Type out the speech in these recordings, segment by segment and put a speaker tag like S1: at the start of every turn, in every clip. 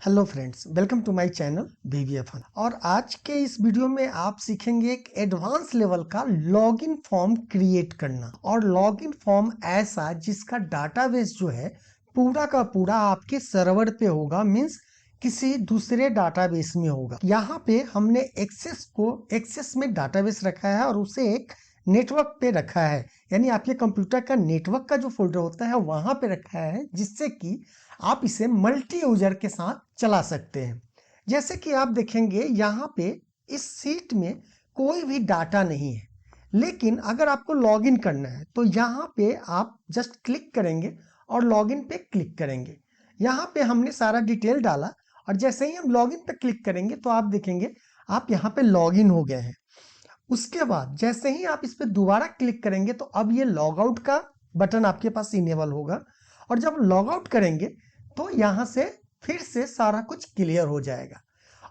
S1: Hello friends, welcome to my channel BBA fun. और आज के इस वीडियो में आप सीखेंगे एक एडवांस लेवल का लॉगिन फॉर्म क्रिएट करना। और लॉगिन फॉर्म ऐसा जिसका डाटाबेस जो है पूरा का पूरा आपके सर्वर पे होगा, मींस किसी दूसरे डाटाबेस में होगा। यहाँ पे हमने एक्सेस में डाटाबेस रखा है और उसे एक नेटवर्क पे रखा है, यानी आपके कंप्यूटर का नेटवर्क का जो फोल्डर होता है वहां पे रखा है, जिससे कि आप इसे मल्टी यूजर के साथ चला सकते हैं। जैसे कि आप देखेंगे यहाँ पे इस सीट में कोई भी डाटा नहीं है, लेकिन अगर आपको लॉगिन करना है तो यहाँ पे आप जस्ट क्लिक करेंगे और लॉगिन पे क्लिक करेंगे। यहाँ पे हमने सारा डिटेल डाला और जैसे ही हम लॉगिन पे क्लिक करेंगे तो आप देखेंगे आप यहाँ पे लॉगिन हो गए हैं। उसके बाद जैसे ही आप इस पे दोबारा क्लिक करेंगे तो अब ये लॉग आउट का बटन आपके पास इनेबल होगा, और जब लॉग आउट करेंगे तो यहां से फिर से सारा कुछ क्लियर हो जाएगा।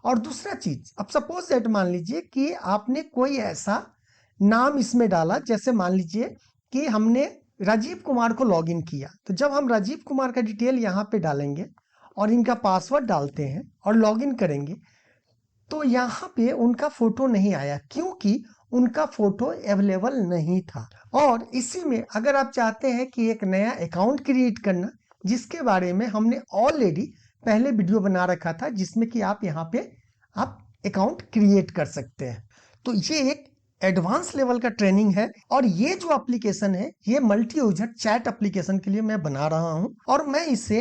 S1: और दूसरा चीज, अब सपोज दैट मान लीजिए कि आपने कोई ऐसा नाम इसमें डाला, जैसे मान लीजिए कि हमने राजीव कुमार को लॉगिन किया, तो जब हम राजीव कुमार का डिटेल यहाँ पे डालेंगे और इनका पासवर्ड डालते हैं और लॉगिन करेंगे तो यहाँ पे उनका फोटो नहीं आया, क्योंकि उनका फोटो अवेलेबल नहीं था। और इसी में अगर आप चाहते हैं कि एक नया अकाउंट क्रिएट करना, जिसके बारे में हमने ऑलरेडी पहले वीडियो बना रखा था, जिसमें कि आप यहाँ पे आप अकाउंट क्रिएट कर सकते हैं। तो ये एक एडवांस लेवल का ट्रेनिंग है, और ये जो एप्लीकेशन है ये मल्टी यूजर चैट एप्लीकेशन के लिए मैं बना रहा हूं, और मैं इसे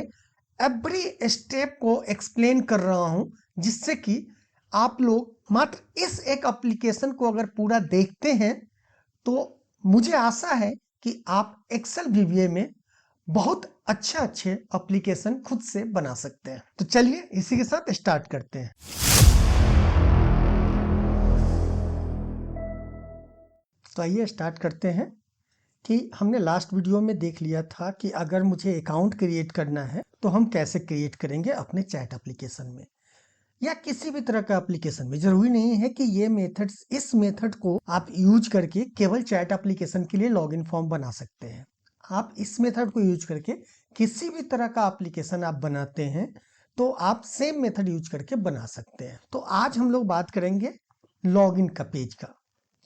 S1: एवरी स्टेप को एक्सप्लेन कर रहा हूं, जिससे कि आप लोग मात्र इस एक एप्लीकेशन को अगर पूरा देखते हैं तो मुझे आशा है कि आप एक्सेल बीबीए में बहुत अच्छे एप्लीकेशन खुद से बना सकते हैं। तो चलिए इसी के साथ स्टार्ट करते हैं। तो आइए स्टार्ट करते हैं कि हमने लास्ट वीडियो में देख लिया था कि अगर मुझे अकाउंट क्रिएट करना है तो हम कैसे क्रिएट करेंगे अपने चैट एप्लीकेशन में या किसी भी तरह का एप्लीकेशन में। जरूरी नहीं है कि ये मेथड्स, इस मेथड को आप यूज करके केवल चैट एप्लीकेशन के लिए लॉगिन फॉर्म बना सकते हैं। आप इस मेथड को यूज करके किसी भी तरह का एप्लीकेशन आप बनाते हैं तो आप सेम मेथड यूज करके बना सकते हैं। तो आज हम लोग बात करेंगे लॉगिन का पेज का,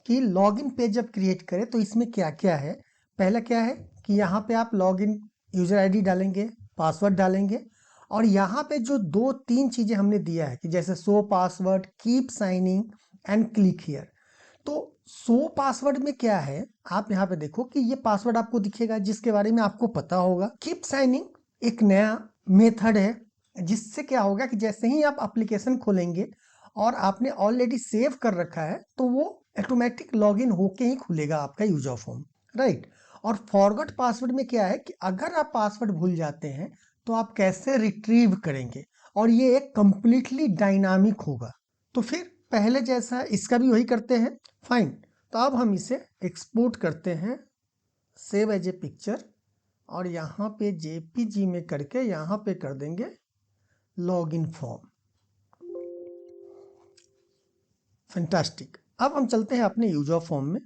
S1: कि लॉगिन पेज जब क्रिएट करें तो इसमें क्या क्या है। पहला क्या है कि यहाँ पे आप लॉगिन यूजर आईडी डालेंगे, पासवर्ड डालेंगे, और यहाँ पे जो दो तीन चीजें हमने दिया है कि जैसे show password, keep signing and click here. तो शो पासवर्ड में क्या है, आप यहाँ पे देखो कि ये पासवर्ड आपको दिखेगा जिसके बारे में आपको पता होगा। कीप साइनिंग एक नया मेथड है, जिससे क्या होगा कि जैसे ही आप एप्लीकेशन खोलेंगे और आपने ऑलरेडी सेव कर रखा है तो वो ऑटोमेटिक लॉगिन होके ही खुलेगा आपका यूजर फॉर्म, राइट। और फॉरगॉट पासवर्ड में क्या है कि अगर आप पासवर्ड भूल जाते हैं तो आप कैसे रिट्रीव करेंगे, और ये एक कंप्लीटली डायनामिक होगा। तो फिर पहले जैसा इसका भी वही करते हैं, फाइन। तो अब हम इसे एक्सपोर्ट करते हैं, सेव एज ए पिक्चर, और यहाँ पे जेपीजी में करके यहाँ पे कर देंगे लॉगिन फॉर्म। फैंटास्टिक। अब हम चलते हैं अपने यूजर फॉर्म में,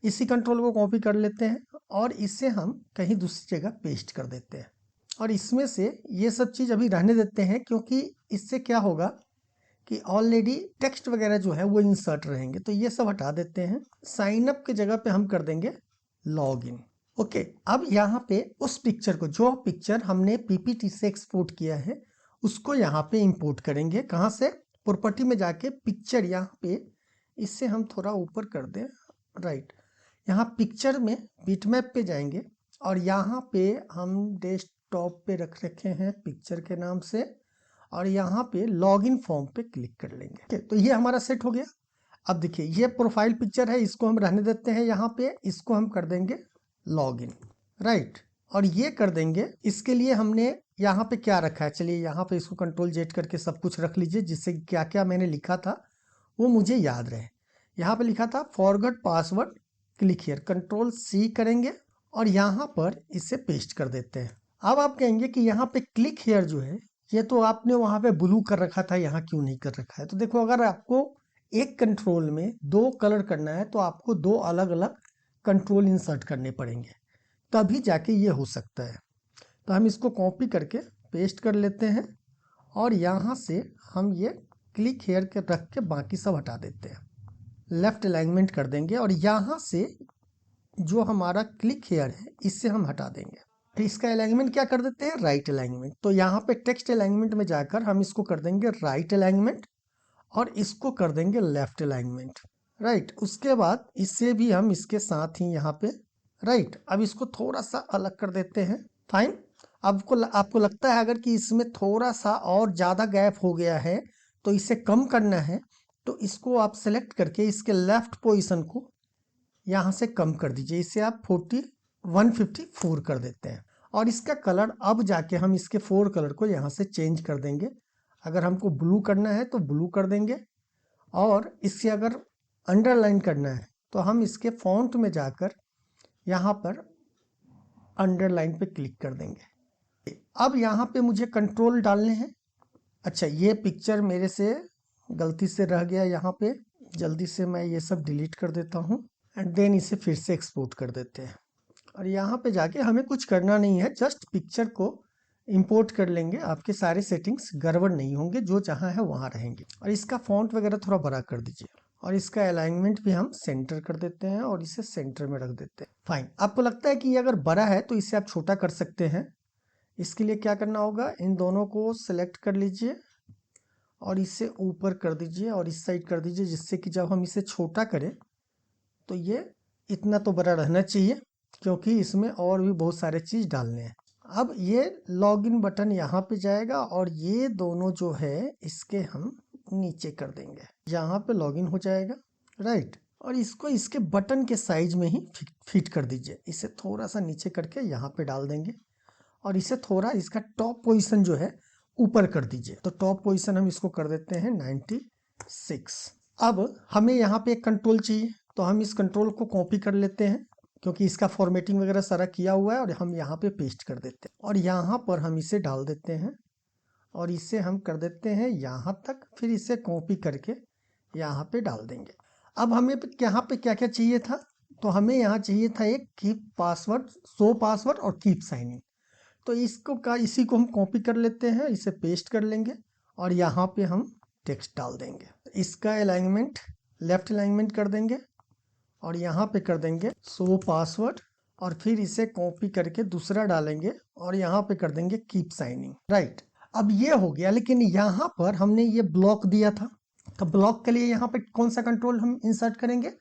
S1: इसी कंट्रोल को कॉपी कर लेते हैं और इसे हम कहीं दूसरी जगह पेस्ट कर देते हैं। और इसमें से ये सब चीज़ अभी रहने देते हैं, क्योंकि इससे क्या होगा कि ऑलरेडी टेक्स्ट वगैरह जो है वो इंसर्ट रहेंगे, तो ये सब हटा देते हैं। साइन अप के जगह पे हम कर देंगे लॉगिन। ओके, अब यहाँ पे उस पिक्चर को, जो पिक्चर हमने पीपीटी से एक्सपोर्ट किया है, उसको यहाँ पे इंपोर्ट करेंगे। कहाँ से? प्रॉपर्टी में जाके पिक्चर, यहाँ पे इससे हम थोड़ा ऊपर कर दें, राइट। यहाँ पिक्चर में बिटमैप पे जाएंगे और यहाँ पे हम डेस्कटॉप पे रख रखे हैं पिक्चर के नाम से, और यहाँ पे लॉगिन फॉर्म पे क्लिक कर लेंगे। तो ये हमारा सेट हो गया। अब देखिए ये प्रोफाइल पिक्चर है, इसको हम रहने देते हैं यहाँ पे, इसको हम कर देंगे लॉगिन, राइट। और ये कर देंगे, इसके लिए हमने यहाँ पे क्या रखा है, चलिए यहाँ पे इसको कंट्रोल जेड करके सब कुछ रख लीजिए, जिससे क्या क्या मैंने लिखा था वो मुझे याद रहे। यहाँ पे लिखा था forgot password click here, control C करेंगे और यहाँ पर इसे पेस्ट कर देते हैं। अब आप कहेंगे कि यहाँ पे क्लिक हियर जो है, ये तो आपने वहाँ पे ब्लू कर रखा था, यहाँ क्यों नहीं कर रखा है? तो देखो, अगर आपको एक कंट्रोल में दो कलर करना है तो आपको दो अलग अलग कंट्रोल इंसर्ट करने पड़ेंगे, तभी जाके ये हो सकता है। तो हम इसको कॉपी करके पेस्ट कर लेते हैं और यहाँ से हम ये क्लिक हेयर के रख के बाकी सब हटा देते हैं, लेफ्ट अलाइनमेंट कर देंगे। और यहाँ से जो हमारा क्लिक हेयर है इससे हम हटा देंगे। फिर इसका अलाइनमेंट क्या कर देते हैं, राइट अलाइनमेंट। तो यहाँ पे टेक्स्ट अलाइनमेंट में जाकर हम इसको कर देंगे राइट अलाइनमेंट और इसको कर देंगे लेफ्ट अलाइनमेंट, राइट। उसके बाद इसे भी हम इसके साथ ही यहाँ पे राइट। अब इसको थोड़ा सा अलग कर देते हैं, फाइन। आपको लगता है अगर कि इसमें थोड़ा सा और ज़्यादा गैप हो गया है तो इसे कम करना है, तो इसको आप सेलेक्ट करके इसके लेफ्ट पोजीशन को यहाँ से कम कर दीजिए। इसे आप 154 कर देते हैं। और इसका कलर अब जाके हम इसके 4 कलर को यहाँ से चेंज कर देंगे। अगर हमको ब्लू करना है तो ब्लू कर देंगे, और इससे अगर अंडरलाइन करना है तो हम इसके फॉन्ट में जाकर यहाँ पर अंडरलाइन पे क्लिक कर देंगे। अब यहाँ पे मुझे कंट्रोल डालने हैं। अच्छा, ये पिक्चर मेरे से गलती से रह गया यहाँ पे, जल्दी से मैं ये सब डिलीट कर देता हूँ एंड देन इसे फिर से एक्सपोर्ट कर देते हैं। और यहाँ पे जाके हमें कुछ करना नहीं है, जस्ट पिक्चर को इंपोर्ट कर लेंगे। आपके सारे सेटिंग्स गड़बड़ नहीं होंगे, जो जहाँ है वहाँ रहेंगे। और इसका फॉन्ट वगैरह थोड़ा बड़ा कर दीजिए, और इसका अलाइनमेंट भी हम सेंटर कर देते हैं और इसे सेंटर में रख देते हैं, फाइन। आपको लगता है कि ये अगर बड़ा है तो इसे आप छोटा कर सकते हैं। इसके लिए क्या करना होगा, इन दोनों को सिलेक्ट कर लीजिए और इसे ऊपर कर दीजिए और इस साइड कर दीजिए, जिससे कि जब हम इसे छोटा करें तो ये इतना तो बड़ा रहना चाहिए, क्योंकि इसमें और भी बहुत सारे चीज़ डालने हैं। अब ये लॉगिन बटन यहाँ पे जाएगा और ये दोनों जो है इसके हम नीचे कर देंगे, यहाँ पे लॉगिन हो जाएगा, राइट। और इसको इसके बटन के साइज में ही फिट कर दीजिए। इसे थोड़ा सा नीचे करके यहाँ पे डाल देंगे और इसे थोड़ा इसका टॉप पोजीशन जो है ऊपर कर दीजिए। तो टॉप पोजीशन हम इसको कर देते हैं 96। अब हमें यहाँ पे एक कंट्रोल चाहिए, तो हम इस कंट्रोल को कॉपी कर लेते हैं, क्योंकि इसका फॉर्मेटिंग वगैरह सारा किया हुआ है, और हम यहाँ पे पेस्ट कर देते हैं। और यहाँ पर हम इसे डाल देते हैं और इसे हम कर देते हैं यहाँ तक, फिर इसे कॉपी करके यहाँ पे डाल देंगे। अब हमें यहाँ पे क्या क्या चाहिए था, तो हमें यहाँ चाहिए था एक कीप पासवर्ड, शो पासवर्ड और कीप साइन इन। तो इसी को हम कॉपी कर लेते हैं, इसे पेस्ट कर लेंगे और यहाँ पे हम टेक्स्ट डाल देंगे। इसका अलाइनमेंट लेफ्ट अलाइनमेंट कर देंगे और यहाँ पे कर देंगे शो पासवर्ड, और फिर इसे कॉपी करके दूसरा डालेंगे और यहाँ पे कर देंगे कीप साइनिंग, राइट। अब ये हो गया, लेकिन यहाँ पर हमने ये ब्लॉक दिया था, तो ब्लॉक के लिए यहाँ पे कौन सा कंट्रोल हम इंसर्ट करेंगे,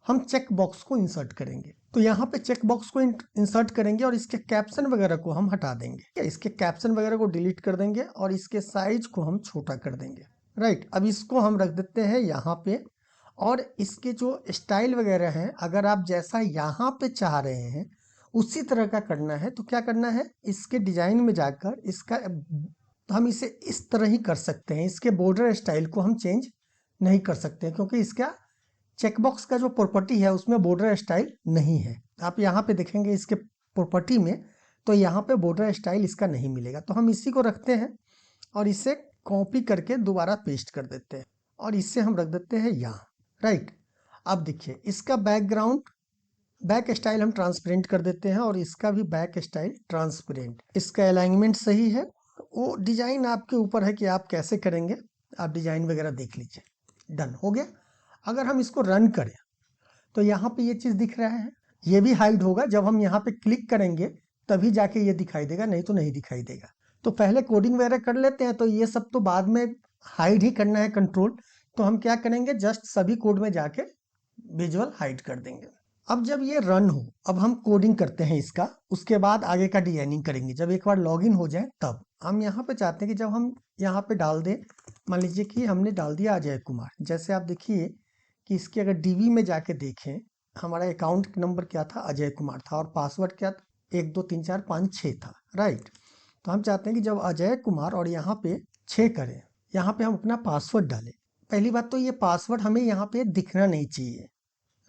S1: हम चेक बॉक्स को इंसर्ट करेंगे। तो यहाँ पे चेक बॉक्स को इंसर्ट करेंगे और इसके कैप्शन वगैरह को हम हटा देंगे, इसके कैप्शन वगैरह को डिलीट कर देंगे और इसके साइज को हम छोटा कर देंगे, राइट। अब इसको हम रख देते हैं यहाँ पे, और इसके जो स्टाइल वगैरह हैं, अगर आप जैसा यहाँ पे चाह रहे हैं उसी तरह का करना है तो क्या करना है, इसके डिजाइन में जाकर इसका तो हम इसे इस तरह ही कर सकते हैं। इसके बॉर्डर स्टाइल को हम चेंज नहीं कर सकते हैं, क्योंकि इसका चेकबॉक्स का जो प्रॉपर्टी है उसमें बॉर्डर स्टाइल नहीं है। आप यहाँ पे देखेंगे इसके प्रॉपर्टी में, तो यहाँ पे बॉर्डर स्टाइल इसका नहीं मिलेगा। तो हम इसी को रखते हैं और इसे कॉपी करके दोबारा पेस्ट कर देते हैं और इसे हम रख देते हैं यहाँ, राइट। अब देखिए इसका बैक स्टाइल हम ट्रांसपेरेंट कर देते हैं और इसका भी बैक स्टाइल ट्रांसपेरेंट। इसका अलाइनमेंट सही है, वो डिजाइन आपके ऊपर है कि आप कैसे करेंगे, आप डिजाइन वगैरह देख लीजिए। डन हो गया। अगर हम इसको रन करें तो यहाँ पे ये चीज दिख रहा है, ये भी हाइड होगा। जब हम यहाँ पे क्लिक करेंगे तभी जाके ये दिखाई देगा, नहीं तो नहीं दिखाई देगा। तो पहले कोडिंग वगैरह कर लेते हैं, तो ये सब तो बाद में हाइड ही करना है कंट्रोल। तो हम क्या करेंगे, जस्ट सभी कोड में जाके विजुअल हाइड कर देंगे। अब जब ये रन हो, अब हम कोडिंग करते हैं इसका, उसके बाद आगे का डिजाइनिंग करेंगे। जब एक बार लॉगिन हो जाए तब हम यहाँ पे चाहते हैं कि जब हम यहाँ पे डाल दें, मान लीजिए कि हमने डाल दिया अजय कुमार। जैसे आप देखिए कि इसके अगर डीबी में जाके देखें, हमारा अकाउंट नंबर क्या था, अजय कुमार था, और पासवर्ड क्या 1 2 3 4 5 6 था, राइट। तो हम चाहते हैं कि जब अजय कुमार और यहाँ पे 6 करें, यहाँ पे हम अपना पासवर्ड डालें। पहली बात तो ये पासवर्ड हमें यहाँ पे दिखना नहीं चाहिए,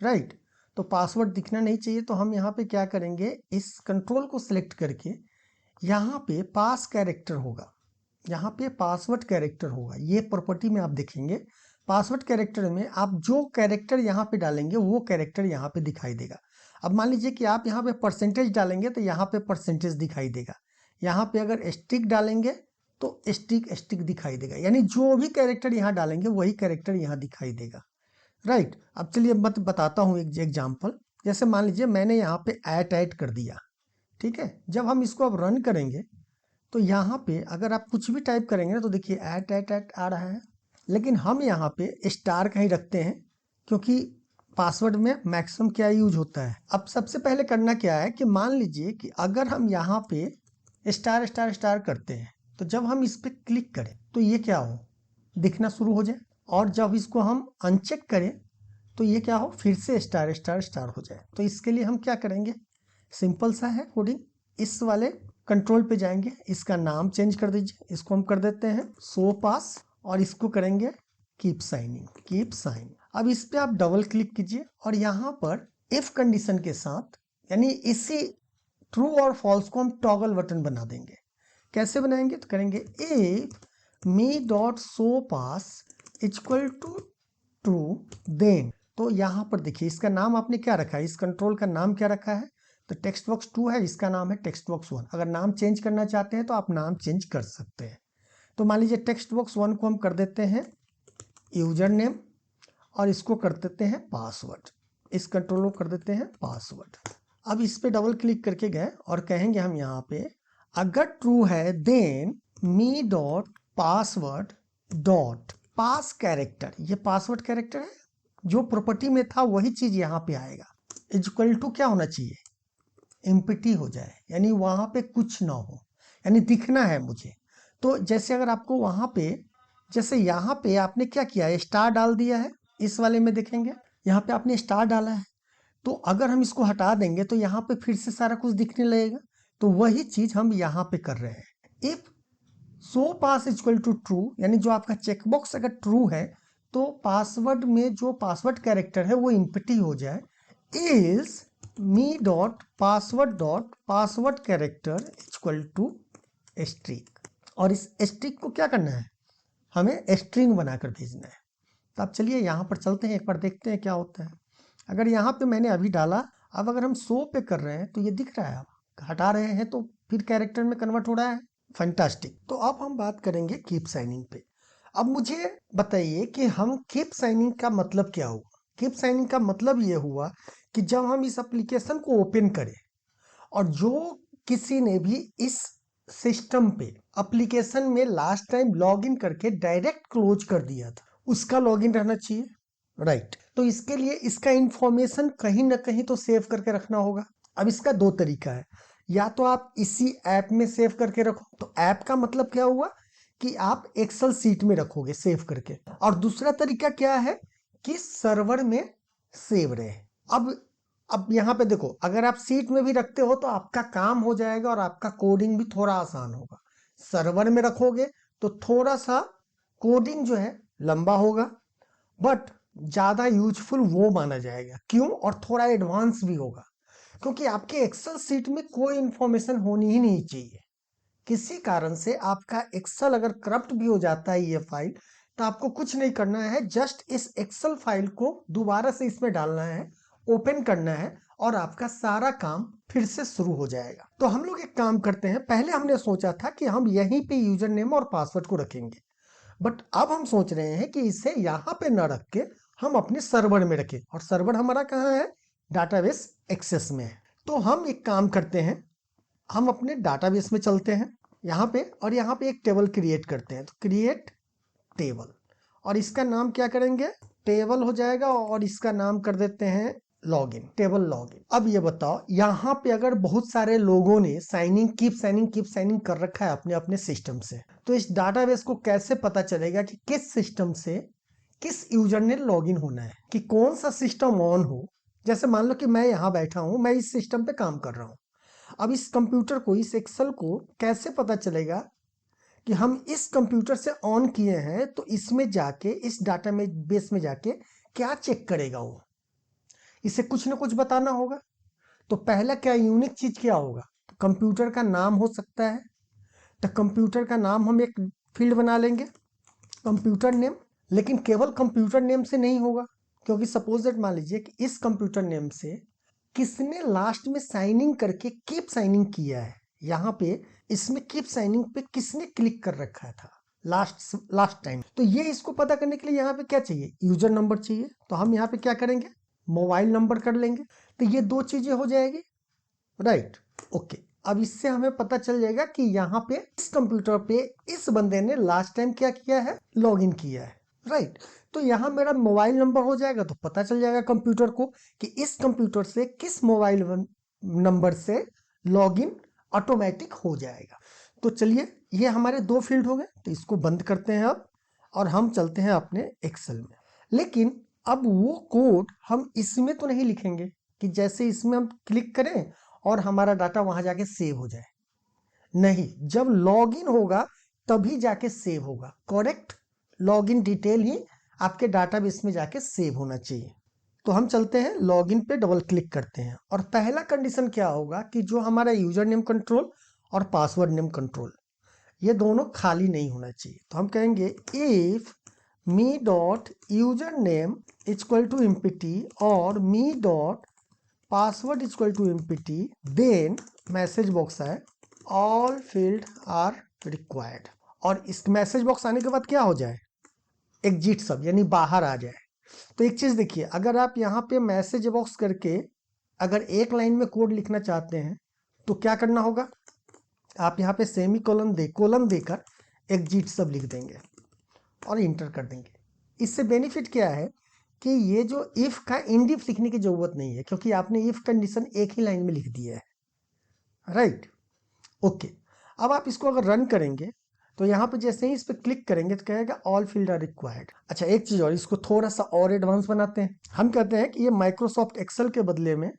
S1: राइट। तो पासवर्ड दिखना नहीं चाहिए, तो हम यहाँ पे क्या करेंगे, इस कंट्रोल को सिलेक्ट करके यहाँ पे पास कैरेक्टर होगा, यहाँ पे पासवर्ड कैरेक्टर होगा। ये प्रॉपर्टी में आप देखेंगे, पासवर्ड कैरेक्टर में आप जो कैरेक्टर यहाँ पे डालेंगे वो कैरेक्टर यहाँ पे दिखाई देगा। अब मान लीजिए कि आप यहाँ पे परसेंटेज डालेंगे तो यहाँ पे परसेंटेज दिखाई देगा। यहाँ पे अगर स्ट्रिक डालेंगे तो स्टिक स्टिक दिखाई देगा, यानी जो भी कैरेक्टर यहाँ डालेंगे वही कैरेक्टर यहाँ दिखाई देगा। राइट, अब चलिए मैं बताता हूँ एक एग्जाम्पल। जैसे मान लीजिए मैंने यहाँ पे ऐड कर दिया, ठीक है। जब हम इसको अब रन करेंगे तो यहाँ पे अगर आप कुछ भी टाइप करेंगे ना तो देखिए ऐड आ रहा है, लेकिन हम यहाँ पे स्टार कहीं रखते हैं क्योंकि पासवर्ड में मैक्सिमम क्या यूज होता है। अब सबसे पहले करना क्या है कि मान लीजिए कि अगर हम यहाँ पे स्टार स्टार स्टार करते हैं तो जब हम इस पर क्लिक करें तो ये क्या हो, दिखना शुरू हो जाए, और जब इसको हम अनचेक करें तो ये क्या हो, फिर से स्टार स्टार स्टार हो जाए। तो इसके लिए हम क्या करेंगे, सिंपल सा है कोडिंग। इस वाले कंट्रोल पे जाएंगे, इसका नाम चेंज कर दीजिए, इसको हम कर देते हैं शो पास और इसको करेंगे कीप साइनिंग, कीप साइन। अब इस पे आप डबल क्लिक कीजिए और यहाँ पर इफ कंडीशन के साथ, यानी इसी ट्रू और फॉल्स को हम टॉगल बटन बना देंगे। कैसे बनाएंगे, तो करेंगे if me dot show pass equal to true then. तो यहाँ पर देखिए इसका नाम आपने क्या रखा है, इस कंट्रोल का नाम क्या रखा है, तो टेक्स्ट बॉक्स 2 है, इसका नाम है टेक्स्ट बॉक्स 1। अगर नाम चेंज करना चाहते हैं तो आप नाम चेंज कर सकते हैं। तो मान लीजिए टेक्स्ट बॉक्स 1 को हम कर देते हैं यूजर नेम और इसको कर देते हैं पासवर्ड, इस कंट्रोल को कर देते हैं पासवर्ड। अब इस पे डबल क्लिक करके गए और कहेंगे हम यहाँ पे अगर ट्रू है then me dot password dot pass character, ये पासवर्ड कैरेक्टर है, जो प्रॉपर्टी में था वही चीज यहाँ पे आएगा। इक्वल टू क्या होना चाहिए, एम्प्टी हो जाए, यानी वहां पे कुछ ना हो, यानी दिखना है मुझे। तो जैसे अगर आपको वहां पे, जैसे यहाँ पे आपने क्या किया है, स्टार डाल दिया है, इस वाले में देखेंगे यहाँ पे आपने स्टार डाला है, तो अगर हम इसको हटा देंगे तो यहाँ पे फिर से सारा कुछ दिखने लगेगा। तो वही चीज हम यहाँ पे कर रहे हैं। If so pass equal to true, यानी जो आपका चेकबॉक्स अगर ट्रू है तो पासवर्ड में जो पासवर्ड कैरेक्टर है वो एम्प्टी हो जाए। Is me dot password character equal to string, और इस स्ट्रिंग को क्या करना है, हमें स्ट्रिंग बनाकर भेजना है। तो अब चलिए यहाँ पर चलते हैं, एक बार देखते हैं क्या होता है। अगर यहाँ पे मैंने अभी डाला, अब अगर हम शो पे कर रहे हैं तो ये दिख रहा है, अब हटा रहे हैं तो फिर कैरेक्टर में कन्वर्ट हो रहा है। फैंटास्टिक। तो अब हम बात करेंगे कीप साइनिंग पे। अब मुझे बताइए कि हम कीप साइनिंग का मतलब क्या हुआ। कीप साइनिंग का मतलब ये हुआ कि जब हम इस एप्लीकेशन को ओपन करें और जो किसी ने भी इस सिस्टम पे एप्लीकेशन में लास्ट टाइम लॉगिन करके डायरेक्ट क्लोज कर दिया था, उसका लॉगिन रहना चाहिए। राइट, तो इसके लिए इसका इंफॉर्मेशन कहीं ना कहीं तो सेव करके रखना होगा। अब इसका दो तरीका है, या तो आप इसी ऐप में सेव करके रखो, तो ऐप का मतलब क्या हुआ कि आप एक्सेल सीट में रखोगे सेव करके, और दूसरा तरीका क्या है कि सर्वर में सेव रहे। अब यहाँ पे देखो, अगर आप सीट में भी रखते हो तो आपका काम हो जाएगा और आपका कोडिंग भी थोड़ा आसान होगा। सर्वर में रखोगे तो थोड़ा सा कोडिंग जो है लंबा होगा, बट ज्यादा यूजफुल वो माना जाएगा। क्यों, और थोड़ा एडवांस भी होगा, क्योंकि आपके एक्सेल सीट में कोई इंफॉर्मेशन होनी ही नहीं चाहिए। किसी कारण से आपका एक्सेल अगर करप्ट भी हो जाता है ये फाइल, तो आपको कुछ नहीं करना है, जस्ट इस एक्सेल फाइल को दोबारा से इसमें डालना है, ओपन करना है, और आपका सारा काम फिर से शुरू हो जाएगा। तो हम लोग एक काम करते हैं, पहले हमने सोचा था कि हम यहीं पे यूजर नेम और पासवर्ड को रखेंगे, बट अब हम सोच रहे हैं कि इसे यहाँ पे ना रख के हम अपने सर्वर में रखें, और सर्वर हमारा कहाँ है, डाटाबेस एक्सेस में है। तो हम एक काम करते हैं, हम अपने डाटाबेस में चलते हैं यहाँ पे, और यहाँ पे एक टेबल क्रिएट करते हैं। तो क्रिएट टेबल, और इसका नाम क्या करेंगे, टेबल हो जाएगा, और इसका नाम कर देते हैं लॉगिन, टेबल लॉगिन। अब ये बताओ, यहाँ पे अगर बहुत सारे लोगों ने कीप साइनिंग कर रखा है अपने अपने सिस्टम से, तो इस डाटाबेस को कैसे पता चलेगा कि किस सिस्टम से किस यूजर ने लॉगिन होना है, कि कौन सा सिस्टम ऑन हो। जैसे मान लो कि मैं यहाँ बैठा हूँ, मैं इस सिस्टम पे काम कर रहा हूँ। अब इस कंप्यूटर को, इस एक्सेल को कैसे पता चलेगा कि हम इस कंप्यूटर से ऑन किए हैं, तो इसमें जाके, इस डाटा में बेस में जाके क्या चेक करेगा वो, इसे कुछ ना कुछ बताना होगा। तो पहला क्या यूनिक चीज क्या होगा, तो कंप्यूटर का नाम हो सकता है। तो कंप्यूटर का नाम हम एक फील्ड बना लेंगे, कंप्यूटर नेम। लेकिन केवल कंप्यूटर नेम से नहीं होगा, क्योंकि सपोज दैट मान लीजिए कि इस कंप्यूटर नेम से किसने लास्ट में साइनिंग करके कीप साइनिंग किया है, यहाँ पे इसमें कीप साइनिंग पे किसने क्लिक कर रखा था लास्ट टाइम। तो ये इसको पता करने के लिए यहाँ पे क्या चाहिए, यूजर नंबर चाहिए। तो हम यहाँ पे क्या करेंगे, मोबाइल नंबर कर लेंगे। तो ये दो चीजें हो जाएगी, राइट। ओके, अब इससे हमें पता चल जाएगा कि यहाँ पे इस कंप्यूटर पे इस बंदे ने लास्ट टाइम क्या किया है, लॉगिन किया है, राइट। तो यहाँ मेरा मोबाइल नंबर हो जाएगा, तो पता चल जाएगा कंप्यूटर को कि इस कंप्यूटर से किस मोबाइल नंबर से लॉगिन ऑटोमेटिक हो जाएगा। तो चलिए, ये हमारे दो फील्ड हो गए, तो इसको बंद करते हैं अब, और हम चलते हैं अपने एक्सेल में। लेकिन अब वो कोड हम इसमें तो नहीं लिखेंगे कि जैसे इसमें हम क्लिक करें और हमारा डाटा वहां जाके सेव हो जाए। नहीं, जब लॉगिन होगा तभी जाके सेव होगा, करेक्ट। लॉगिन डिटेल ही आपके डाटाबेस में जाके सेव होना चाहिए। तो हम चलते हैं लॉगिन पे, डबल क्लिक करते हैं, और पहला कंडीशन क्या होगा कि जो हमारा यूजर नेम कंट्रोल और पासवर्ड नेम कंट्रोल, ये दोनों खाली नहीं होना चाहिए। तो हम कहेंगे if me dot user name equal to empty और me dot password equal to empty, then message box है ऑल फील्ड आर रिक्वायर्ड। और इस मैसेज बॉक्स आने के बाद क्या हो जाए, एग्जिट सब, यानी बाहर आ जाए। तो एक चीज देखिए, अगर आप यहाँ पे मैसेज बॉक्स करके अगर एक लाइन में कोड लिखना चाहते हैं तो क्या करना होगा, आप यहाँ पे सेमी कोलन देकर एग्जिट सब लिख देंगे और इंटर कर देंगे। इससे बेनिफिट क्या है कि ये जो इफ का इंडिफ लिखने की जरूरत नहीं है, क्योंकि आपने इफ कंडीशन एक ही लाइन में लिख दिया है, राइट। ओके, अब आप इसको अगर रन करेंगे तो यहाँ पे जैसे ही इस पर क्लिक करेंगे तो कहेगा ऑल फील्ड आर रिक्वायर्ड। अच्छा, एक चीज और, इसको थोड़ा सा और एडवांस बनाते हैं। हम कहते हैं कि ये माइक्रोसॉफ्ट एक्सेल के बदले में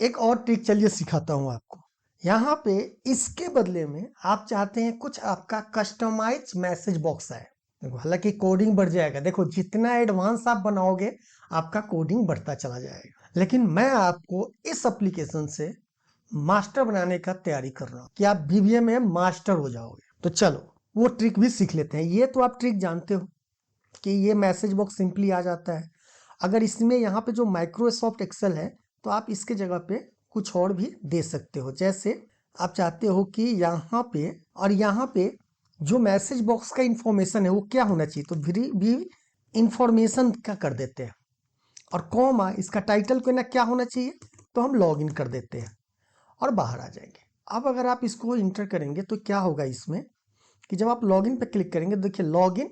S1: एक और ट्रिक, चलिए सिखाता हूँ आपको। यहाँ पे इसके बदले में आप चाहते हैं कुछ आपका कस्टमाइज मैसेज बॉक्स है। देखो, हालांकि कोडिंग बढ़ जाएगा, देखो जितना एडवांस आप बनाओगे आपका कोडिंग बढ़ता चला जाएगा। लेकिन मैं आपको इस एप्लीकेशन से मास्टर बनाने का तैयारी कर रहा हूँ कि आप बीबीए में मास्टर हो जाओगे। तो चलो वो ट्रिक भी सीख लेते हैं। ये तो आप ट्रिक जानते हो कि ये मैसेज बॉक्स सिंपली आ जाता है। अगर इसमें यहाँ पे जो माइक्रोसॉफ्ट एक्सेल है तो आप इसके जगह पे कुछ और भी दे सकते हो। जैसे आप चाहते हो कि यहाँ पे और यहाँ पे जो मैसेज बॉक्स का इंफॉर्मेशन है वो क्या होना चाहिए, तो भी इंफॉर्मेशन का कर देते हैं, और कॉमा इसका टाइटल को ना क्या होना चाहिए, तो हम लॉग इन कर देते हैं और बाहर आ जाएंगे। अब अगर आप इसको इंटर करेंगे तो क्या होगा इसमें कि जब आप लॉगिन पे क्लिक करेंगे तो देखिए लॉगिन,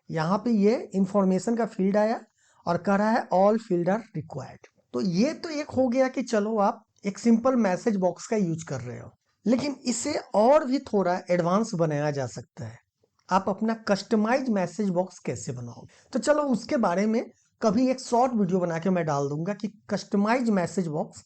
S1: यहाँ पे ये इंफॉर्मेशन का फील्ड आया और कह रहा है ऑल फील्ड आर रिक्वायर्ड। तो ये तो एक हो गया कि चलो आप एक सिंपल मैसेज बॉक्स का यूज कर रहे हो, लेकिन इसे और भी थोड़ा एडवांस बनाया जा सकता है। आप अपना कस्टमाइज मैसेज बॉक्स कैसे बनाओगे, तो चलो उसके बारे में कभी एक शॉर्ट वीडियो बना के मैं डाल दूंगा कि कस्टमाइज मैसेज बॉक्स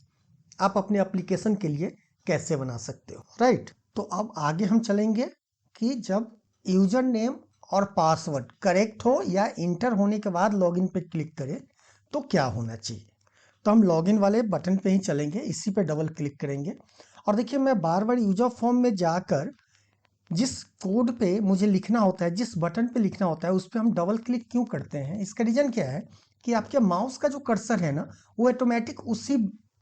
S1: आप अपने एप्लीकेशन के लिए कैसे बना सकते हो, राइट। तो अब आगे हम चलेंगे कि जब यूजर नेम और पासवर्ड करेक्ट हो या इंटर होने के बाद लॉगिन पे क्लिक करें तो क्या होना चाहिए। तो हम लॉगिन वाले बटन पे ही चलेंगे, इसी पे डबल क्लिक करेंगे, और देखिए मैं बार बार यूजर फॉर्म में जाकर जिस कोड पे मुझे लिखना होता है, जिस बटन पे लिखना होता है, उस पर हम डबल क्लिक क्यों करते हैं, इसका रीजन क्या है कि आपके माउस का जो कर्सर है ना वो ऑटोमेटिक उसी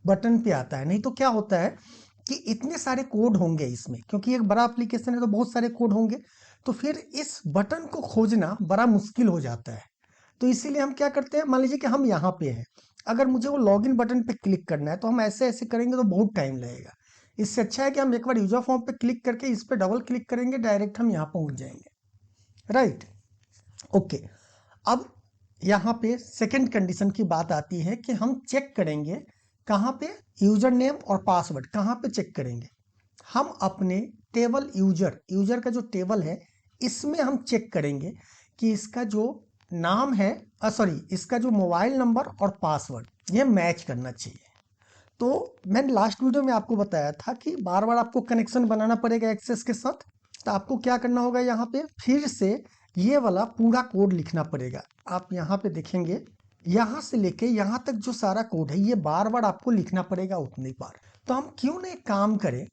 S1: बटन पे आता है। नहीं तो क्या होता है कि इतने सारे कोड होंगे इसमें, क्योंकि एक बड़ा एप्लीकेशन है तो बहुत सारे कोड होंगे, तो फिर इस बटन को खोजना बड़ा मुश्किल हो जाता है। तो इसीलिए हम क्या करते हैं, मान लीजिए कि हम यहाँ पे हैं, अगर मुझे वो लॉगिन बटन पे क्लिक करना है तो हम ऐसे ऐसे करेंगे तो बहुत टाइम लगेगा। इससे अच्छा है कि हम एक बार यूजर फॉर्म पे क्लिक करके इस पे डबल क्लिक करेंगे, डायरेक्ट हम यहाँ पहुंच जाएंगे, राइट। ओके, अब यहाँ पे सेकंड कंडीशन की बात आती है कि हम चेक करेंगे कहाँ पे, यूजर नेम और पासवर्ड कहाँ पे चेक करेंगे। हम अपने टेबल यूजर का जो टेबल है इसमें हम चेक करेंगे कि इसका जो नाम है, इसका जो मोबाइल नंबर और पासवर्ड ये मैच करना चाहिए। तो मैंने लास्ट वीडियो में आपको बताया था कि बार बार आपको कनेक्शन बनाना पड़ेगा एक्सेस के साथ। तो आपको क्या करना होगा, यहाँ पे फिर से ये वाला पूरा कोड लिखना पड़ेगा। आप यहाँ पे देखेंगे, यहाँ से लेके यहाँ तक जो सारा कोड है ये बार बार आपको लिखना पड़ेगा उतनी बार। तो हम क्यों ना एक काम करें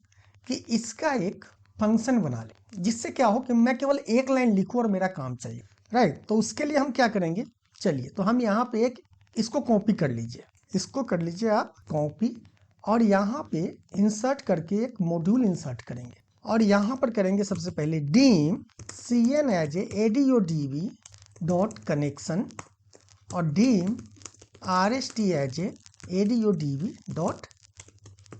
S1: कि इसका एक फंक्शन बना लें, जिससे क्या हो कि मैं केवल एक लाइन लिखूं और मेरा काम चले, राइट। तो उसके लिए हम क्या करेंगे, चलिए तो हम यहाँ पे एक इसको कॉपी कर लीजिए, इसको कर लीजिए आप कॉपी, और यहाँ पे इंसर्ट करके एक मॉड्यूल इंसर्ट करेंगे, और यहाँ पर करेंगे सबसे पहले dim cn as ADODB dot connection और dim RST as ADODB dot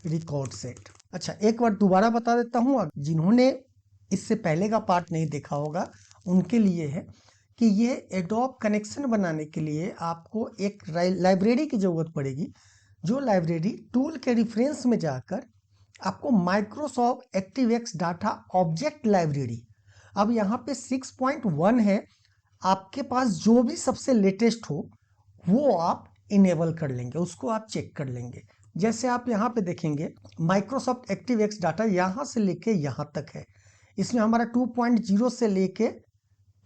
S1: record set. अच्छा, एक बार दोबारा बता देता हूँ, जिन्होंने इससे पहले का पार्ट नहीं देखा होगा उनके लिए है कि ये एडोब कनेक्शन बनाने के लिए आपको एक लाइब्रेरी की ज़रूरत पड़ेगी, जो लाइब्रेरी टूल के रेफरेंस में जाकर आपको माइक्रोसॉफ्ट एक्टिवएक्स डाटा ऑब्जेक्ट लाइब्रेरी, अब यहाँ पे 6.1 है, आपके पास जो भी सबसे लेटेस्ट हो वो आप इनेबल कर लेंगे, उसको आप चेक कर लेंगे। जैसे आप यहाँ पे देखेंगे माइक्रोसॉफ्ट एक्टिवएक्स डाटा यहाँ से लेके यहाँ तक है, इसमें हमारा 2.0 से लेके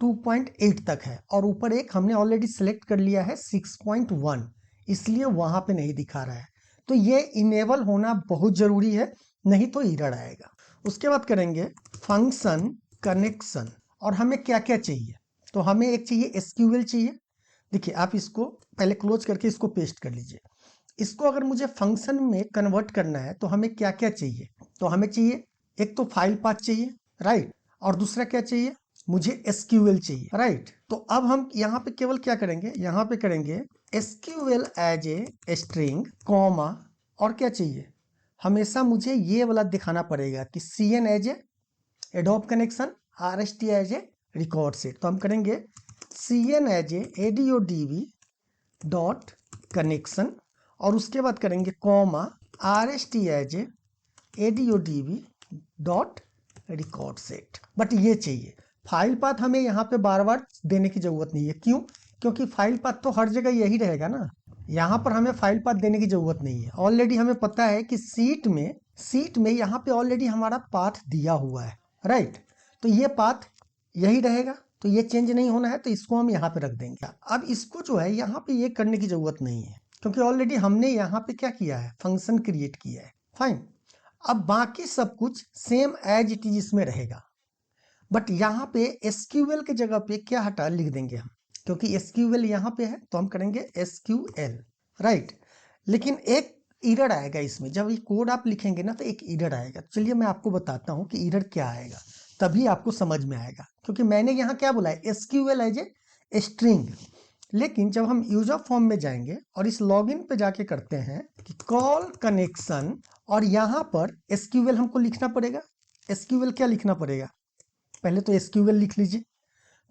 S1: 2.8 तक है और ऊपर एक हमने ऑलरेडी सिलेक्ट कर लिया है 6.1, इसलिए वहां पे नहीं दिखा रहा है। तो ये इनेबल होना बहुत जरूरी है, नहीं तो एरर आएगा। उसके बाद करेंगे फंक्शन कनेक्शन और हमें क्या क्या चाहिए, तो हमें एक चाहिए SQL चाहिए। देखिए आप इसको पहले क्लोज करके इसको पेस्ट कर लीजिए। इसको अगर मुझे फंक्शन में कन्वर्ट करना है तो हमें क्या क्या चाहिए, तो हमें चाहिए एक तो फाइल पाथ चाहिए, राइट, और दूसरा क्या चाहिए, मुझे SQL चाहिए, राइट। तो अब हम यहाँ पे केवल क्या करेंगे, यहाँ पे करेंगे SQL as a string comma और क्या चाहिए, हमेशा मुझे ये वाला दिखाना पड़ेगा कि CN as a ADODB connection, RST as a record set. तो हम करेंगे CN as a ADODB dot connection और उसके बाद करेंगे comma RST as a ADODB dot record set. But ये चाहिए, फाइल पाथ हमें यहाँ पे बार बार देने की जरूरत नहीं है। क्यों? क्योंकि फाइल पाथ तो हर जगह यही रहेगा ना, यहाँ पर हमें फाइल पाथ देने की जरूरत नहीं है। ऑलरेडी हमें पता है कि सीट में यहाँ पे ऑलरेडी हमारा पाथ दिया हुआ है, राइट। तो ये पाथ यही रहेगा, तो ये चेंज नहीं होना है, तो इसको हम यहाँ पे रख देंगे। अब इसको जो है यहाँ पे ये करने की जरूरत नहीं है, क्योंकि ऑलरेडी हमने यहाँ पे क्या किया है, फंक्शन क्रिएट किया है, फाइन। अब बाकी सब कुछ सेम एज इट इज इसमें रहेगा, बट यहाँ पे SQL के जगह पे क्या हटा लिख देंगे हम, क्योंकि SQL यहाँ पे है तो हम करेंगे SQL, राइट। लेकिन एक एरर आएगा इसमें, जब ये कोड आप लिखेंगे ना तो एक एरर आएगा। चलिए मैं आपको बताता हूँ कि एरर क्या आएगा, तभी आपको समझ में आएगा। क्योंकि मैंने यहाँ क्या बोला है, SQL एज ए स्ट्रिंग, लेकिन जब हम यूजर फॉर्म में जाएंगे और इस लॉगिन पे जाके करते हैं कि कॉल कनेक्शन और यहाँ पर SQL हमको लिखना पड़ेगा। SQL क्या लिखना पड़ेगा, पहले तो SQL लिख लीजिए।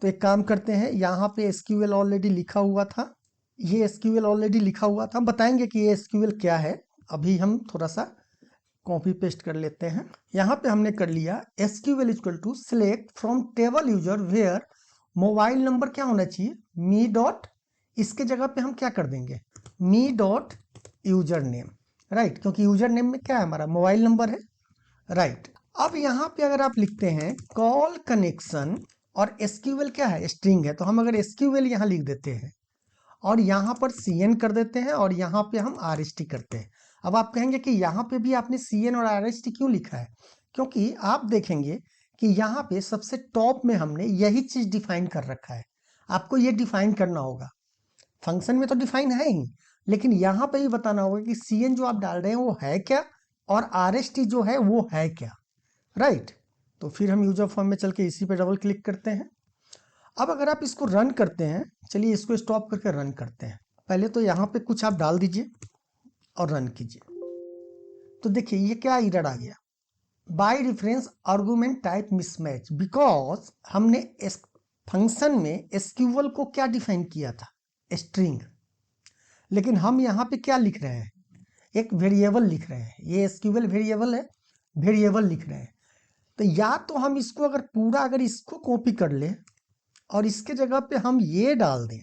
S1: तो एक काम करते हैं, यहाँ पे SQL ऑलरेडी लिखा हुआ था, ये SQL ऑलरेडी लिखा हुआ था, हम बताएंगे कि ये SQL क्या है। अभी हम थोड़ा सा कॉपी पेस्ट कर लेते हैं। यहाँ पे हमने कर लिया SQL equal to select from table user where mobile number क्या होना चाहिए, मी डॉट, इसके जगह पे हम क्या कर देंगे, me dot user name, right, क्योंकि यूजर नेम में क्या है, हमारा मोबाइल नंबर है, राइट। अब यहाँ पे अगर आप लिखते हैं कॉल कनेक्शन और SQL क्या है, स्ट्रिंग है, तो हम अगर SQL यहाँ लिख देते हैं और यहाँ पर CN कर देते हैं और यहाँ पे हम RST करते हैं। अब आप कहेंगे कि यहाँ पे भी आपने CN और RST क्यों लिखा है, क्योंकि आप देखेंगे कि यहाँ पे सबसे टॉप में हमने यही चीज डिफाइन कर रखा है। आपको ये डिफाइन करना होगा, फंक्शन में तो डिफाइन है ही, लेकिन यहाँ पे भी बताना होगा कि CN जो आप डाल रहे हैं वो है क्या और RST जो है वो है क्या, राइट। तो फिर हम यूजर फॉर्म में चल के इसी पे डबल क्लिक करते हैं। अब अगर आप इसको रन करते हैं, चलिए इसको स्टॉप करके रन करते हैं। पहले तो यहाँ पे कुछ आप डाल दीजिए और रन कीजिए। तो देखिए ये क्या एरर आ गया, by reference argument type mismatch, because हमने इस फंक्शन में SQL को क्या डिफाइन किया था, स्ट्रिंग, लेकिन हम यहाँ पे क्या लिख रहे हैं, एक वेरिएबल लिख रहे हैं। ये SQL वेरिएबल है, वेरिएबल लिख रहे हैं। तो या तो हम इसको अगर पूरा अगर इसको कॉपी कर ले और इसके जगह पे हम ये डाल दें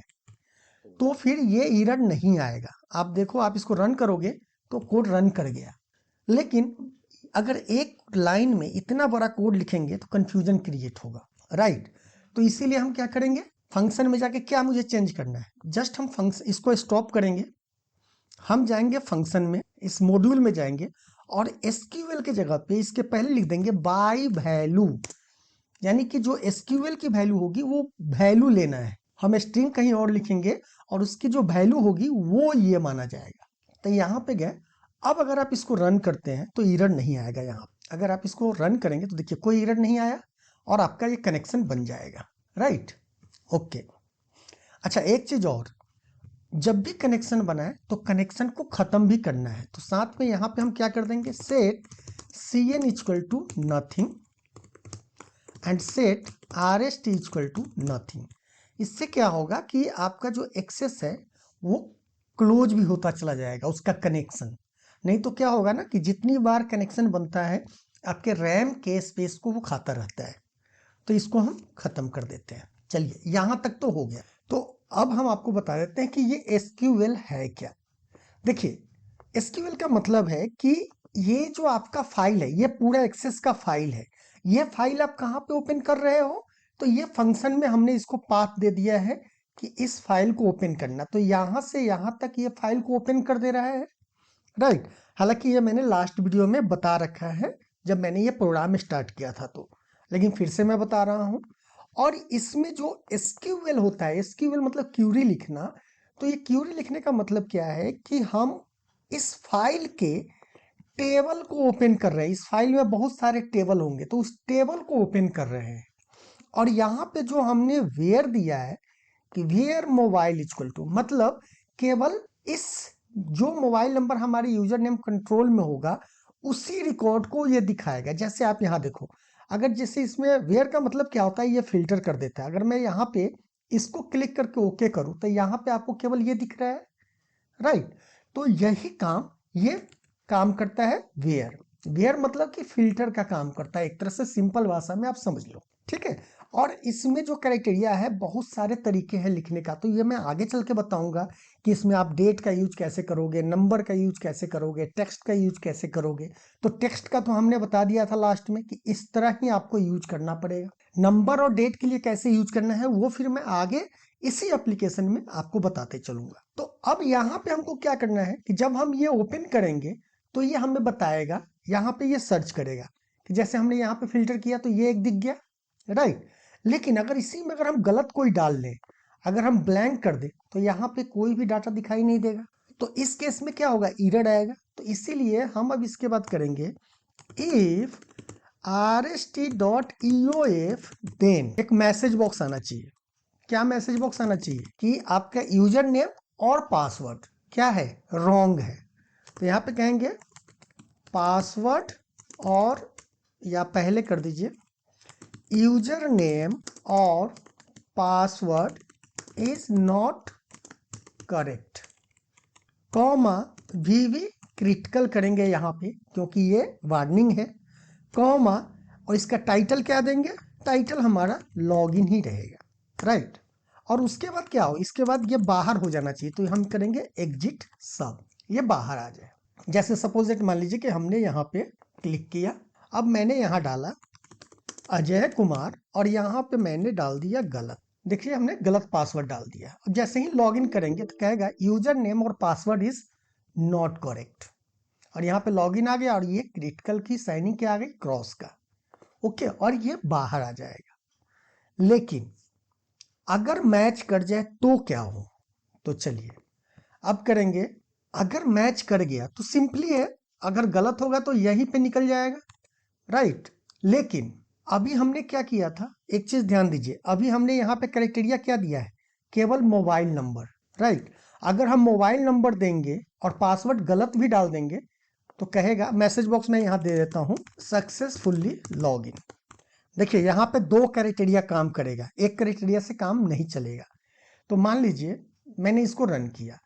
S1: तो फिर ये एरर नहीं आएगा। आप देखो, आप इसको रन करोगे तो कोड रन कर गया, लेकिन अगर एक लाइन में इतना बड़ा कोड लिखेंगे तो कंफ्यूजन क्रिएट होगा, राइट। तो इसीलिए हम क्या करेंगे, फंक्शन में जाके क्या मुझे चेंज करना है, जस्ट हम फंक्शन इसको स्टॉप करेंगे, हम जाएंगे फंक्शन में, इस मॉड्यूल में जाएंगे और SQL के जगह पे इसके पहले लिख देंगे बाय वैल्यू, यानी कि जो SQL की वैल्यू होगी वो वैल्यू लेना है। हम स्ट्रिंग कहीं और लिखेंगे और उसकी जो वैल्यू होगी वो ये माना जाएगा। तो यहाँ पे गए। अब अगर आप इसको रन करते हैं तो एरर नहीं आएगा यहाँ। अगर आप इसको रन करेंगे तो देखिए कोई एरर नहीं आया और आपका ये कनेक्शन बन जाएगा, राइट। ओके, अच्छा एक चीज और, जब भी कनेक्शन बनाए तो कनेक्शन को खत्म भी करना है, तो साथ में यहाँ पे हम क्या कर देंगे, set cn equal to nothing and set rst equal to nothing. इससे क्या होगा कि आपका जो एक्सेस है वो क्लोज भी होता चला जाएगा उसका कनेक्शन। नहीं तो क्या होगा ना कि जितनी बार कनेक्शन बनता है आपके रैम के स्पेस को वो खाता रहता है, तो इसको हम खत्म कर देते हैं। चलिए यहाँ तक तो हो गया। तो अब हम आपको बता देते हैं कि ये एसक्यूएल है क्या। देखिए एसक्यूएल का मतलब है कि ये जो आपका फाइल है ये पूरा एक्सेस का फाइल है। ये फाइल आप कहाँ पे ओपन कर रहे हो, तो ये फंक्शन में हमने इसको पाथ दे दिया है कि इस फाइल को ओपन करना, तो यहाँ से यहाँ तक ये फाइल को ओपन कर दे रहा है, राइट। हालांकि ये मैंने लास्ट वीडियो में बता रखा है जब मैंने ये प्रोग्राम स्टार्ट किया था, तो लेकिन फिर से मैं बता रहा हूँ। और इसमें जो एसक्यूएल होता है, एसक्यूएल मतलब क्यूरी लिखना, तो ये क्यूरी लिखने का मतलब क्या है कि हम इस फाइल के टेबल को ओपन कर रहे हैं। इस फाइल में बहुत सारे टेबल होंगे तो उस टेबल को ओपन कर रहे हैं। और यहाँ पे जो हमने वेयर दिया है कि वेयर मोबाइल इक्वल टू, मतलब केवल इस जो मोबाइल नंबर हमारे यूजर नेम कंट्रोल में होगा उसी रिकॉर्ड को ये दिखाएगा। जैसे आप यहाँ देखो, अगर जैसे इसमें वेयर का मतलब क्या होता है, ये फिल्टर कर देता है। अगर मैं यहाँ पे इसको क्लिक करके ओके करूँ तो यहाँ पे आपको केवल ये दिख रहा है, राइट। तो यही काम ये काम करता है वेयर। वेयर मतलब कि फिल्टर का काम करता है, एक तरह से सिंपल भाषा में आप समझ लो, ठीक है। और इसमें जो क्राइटेरिया है, बहुत सारे तरीके हैं लिखने का, तो ये मैं आगे चल के बताऊंगा कि इसमें आप डेट का यूज कैसे करोगे, नंबर का यूज कैसे करोगे, टेक्स्ट का यूज कैसे करोगे। तो टेक्स्ट का तो हमने बता दिया था लास्ट में कि इस तरह ही आपको यूज करना पड़ेगा। नंबर और डेट के लिए कैसे यूज करना है वो फिर मैं आगे इसी एप्लीकेशन में आपको बताते चलूंगा। तो अब यहाँ पे हमको क्या करना है कि जब हम ये ओपन करेंगे तो ये हमें बताएगा, यहाँ पे ये सर्च करेगा कि जैसे हमने यहाँ पे फिल्टर किया तो ये एक दिख गया, राइट। लेकिन अगर इसी में अगर हम गलत कोई डाल लें, अगर हम ब्लैंक कर दे तो यहाँ पे कोई भी डाटा दिखाई नहीं देगा। तो इस केस में क्या होगा, एरर आएगा। तो इसीलिए हम अब इसके बाद करेंगे इफ rst.eof देन एक मैसेज बॉक्स आना चाहिए। क्या मैसेज बॉक्स आना चाहिए कि आपका यूजर नेम और पासवर्ड क्या है, रॉन्ग है। तो यहाँ पे कहेंगे पासवर्ड, और या पहले कर दीजिए यूजर नेम और password is not correct, comma V critical करेंगे यहाँ पे क्योंकि ये वार्निंग है, कॉमा, और इसका टाइटल क्या देंगे, टाइटल हमारा लॉगिन ही रहेगा, राइट। और उसके बाद क्या हो, इसके बाद ये बाहर हो जाना चाहिए, तो हम करेंगे एग्जिट सब, ये बाहर आ जाए। जैसे सपोज मान लीजिए कि हमने यहाँ पे क्लिक किया, अब मैंने यहाँ डाला अजय कुमार और यहाँ पे मैंने डाल दिया गलत, देखिए हमने गलत पासवर्ड डाल दिया। अब जैसे ही लॉगिन करेंगे तो कहेगा यूजर नेम और पासवर्ड इज नॉट करेक्ट, और यहाँ पे लॉगिन आ गया और ये क्रिटिकल की साइनिंग क्या आ गई, क्रॉस का, ओके, और ये बाहर आ जाएगा। लेकिन अगर मैच कर जाए तो क्या हो, तो चलिए अब करेंगे। अगर मैच कर गया तो सिंपली है, अगर गलत होगा तो यहीं पे निकल जाएगा, राइट। लेकिन अभी हमने क्या किया था, एक चीज ध्यान दीजिए, अभी हमने यहाँ पे क्राइटेरिया क्या दिया है, केवल मोबाइल नंबर, राइट। अगर हम मोबाइल नंबर देंगे और पासवर्ड गलत भी डाल देंगे तो कहेगा, मैसेज बॉक्स में यहाँ दे देता हूँ सक्सेसफुली लॉगिन। देखिए यहाँ पे दो क्राइटेरिया काम करेगा, एक क्राइटेरिया से काम नहीं चलेगा। तो मान लीजिए मैंने इसको रन किया,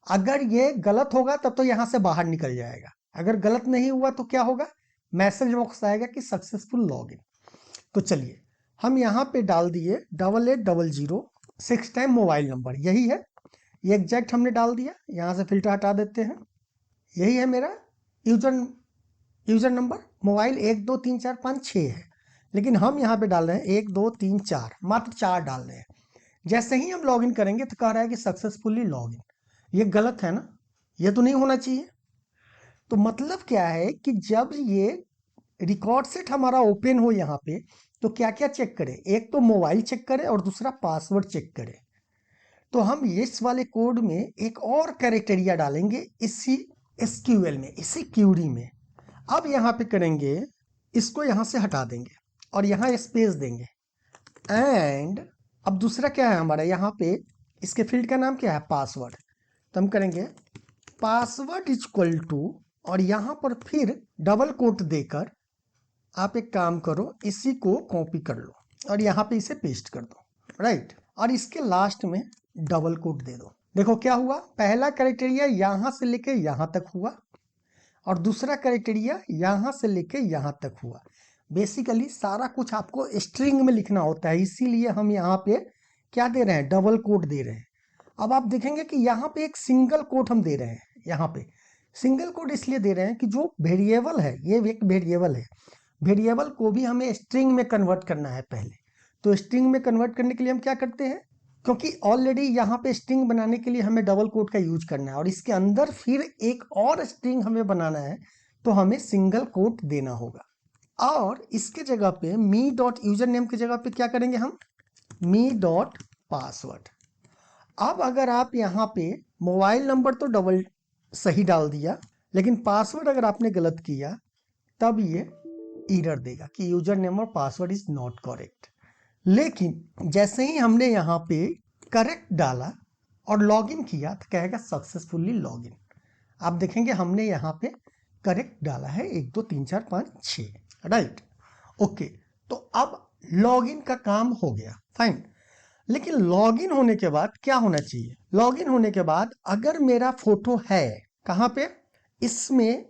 S1: अगर ये गलत होगा तब तो यहाँ से बाहर निकल जाएगा, अगर गलत नहीं हुआ तो क्या होगा, मैसेज बॉक्स आएगा कि सक्सेसफुल लॉगिन। तो चलिए हम यहाँ पे डाल दिए 8800 टाइम मोबाइल नंबर, यही है, ये एग्जैक्ट हमने डाल दिया। यहाँ से फिल्टर हटा देते हैं, यही है मेरा यूजर नंबर। मोबाइल 1 2 3 4 5 6 है, लेकिन हम यहाँ पे डाल रहे हैं 1 2 3 4, मात्र 4 डाल रहे हैं। जैसे ही हम लॉगिन करेंगे तो कह रहा है कि सक्सेसफुली लॉगिन, ये गलत है ना, ये तो नहीं होना चाहिए। तो मतलब क्या है कि जब ये रिकॉर्ड सेट हमारा ओपन हो यहाँ पे तो क्या क्या चेक करें, एक तो मोबाइल चेक करें और दूसरा पासवर्ड चेक करें। तो हम इस वाले कोड में एक और क्राइटेरिया डालेंगे इसी एसक्यूएल में, इसी क्यूरी में। अब यहाँ पे करेंगे इसको यहां से हटा देंगे और यहां स्पेस देंगे। एंड अब दूसरा क्या है हमारा, यहाँ पे इसके फील्ड का नाम क्या है, पासवर्ड। तो हम करेंगे पासवर्ड इक्वल टू, और यहां पर फिर डबल कोट देकर आप एक काम करो, इसी को कॉपी कर लो और यहाँ पे इसे पेस्ट कर दो, राइट। और इसके लास्ट में डबल कोट दे दो। देखो क्या हुआ, पहला क्राइटेरिया यहां से लेके यहां तक हुआ और दूसरा क्राइटेरिया यहां से लेके यहां तक हुआ। बेसिकली सारा कुछ आपको स्ट्रिंग में लिखना होता है, इसीलिए हम यहाँ पे क्या दे रहे हैं, डबल कोट दे रहे हैं। अब आप देखेंगे कि यहाँ पे एक सिंगल कोट हम दे रहे हैं। यहाँ पे सिंगल कोट इसलिए दे रहे हैं कि जो वेरिएबल है, ये एक वेरिएबल है, वेरिएबल को भी हमें स्ट्रिंग में कन्वर्ट करना है पहले। तो स्ट्रिंग में कन्वर्ट करने के लिए हम क्या करते हैं, क्योंकि ऑलरेडी यहाँ पे स्ट्रिंग बनाने के लिए हमें डबल कोट का यूज करना है और इसके अंदर फिर एक और स्ट्रिंग हमें बनाना है, तो हमें सिंगल कोट देना होगा। और इसके जगह पे मी डॉट यूजर नेम की जगह पे क्या करेंगे हम, मी डॉट पासवर्ड। अब अगर आप यहाँ पे मोबाइल नंबर तो डबल सही डाल दिया, लेकिन पासवर्ड अगर आपने गलत किया तब ये एरर देगा कि यूजर नेम और पासवर्ड इज नॉट करेक्ट। लेकिन जैसे ही हमने यहाँ पे करेक्ट डाला और लॉगिन किया तो कहेगा सक्सेसफुली लॉगिन। आप देखेंगे हमने यहाँ पे करेक्ट डाला है 1 2 3 4 5 6, राइट, ओके। तो अब लॉगिन का काम हो गया, फाइन। लेकिन लॉगिन होने के बाद क्या होना चाहिए, लॉगिन होने के बाद अगर मेरा फोटो है कहाँ पे, इसमें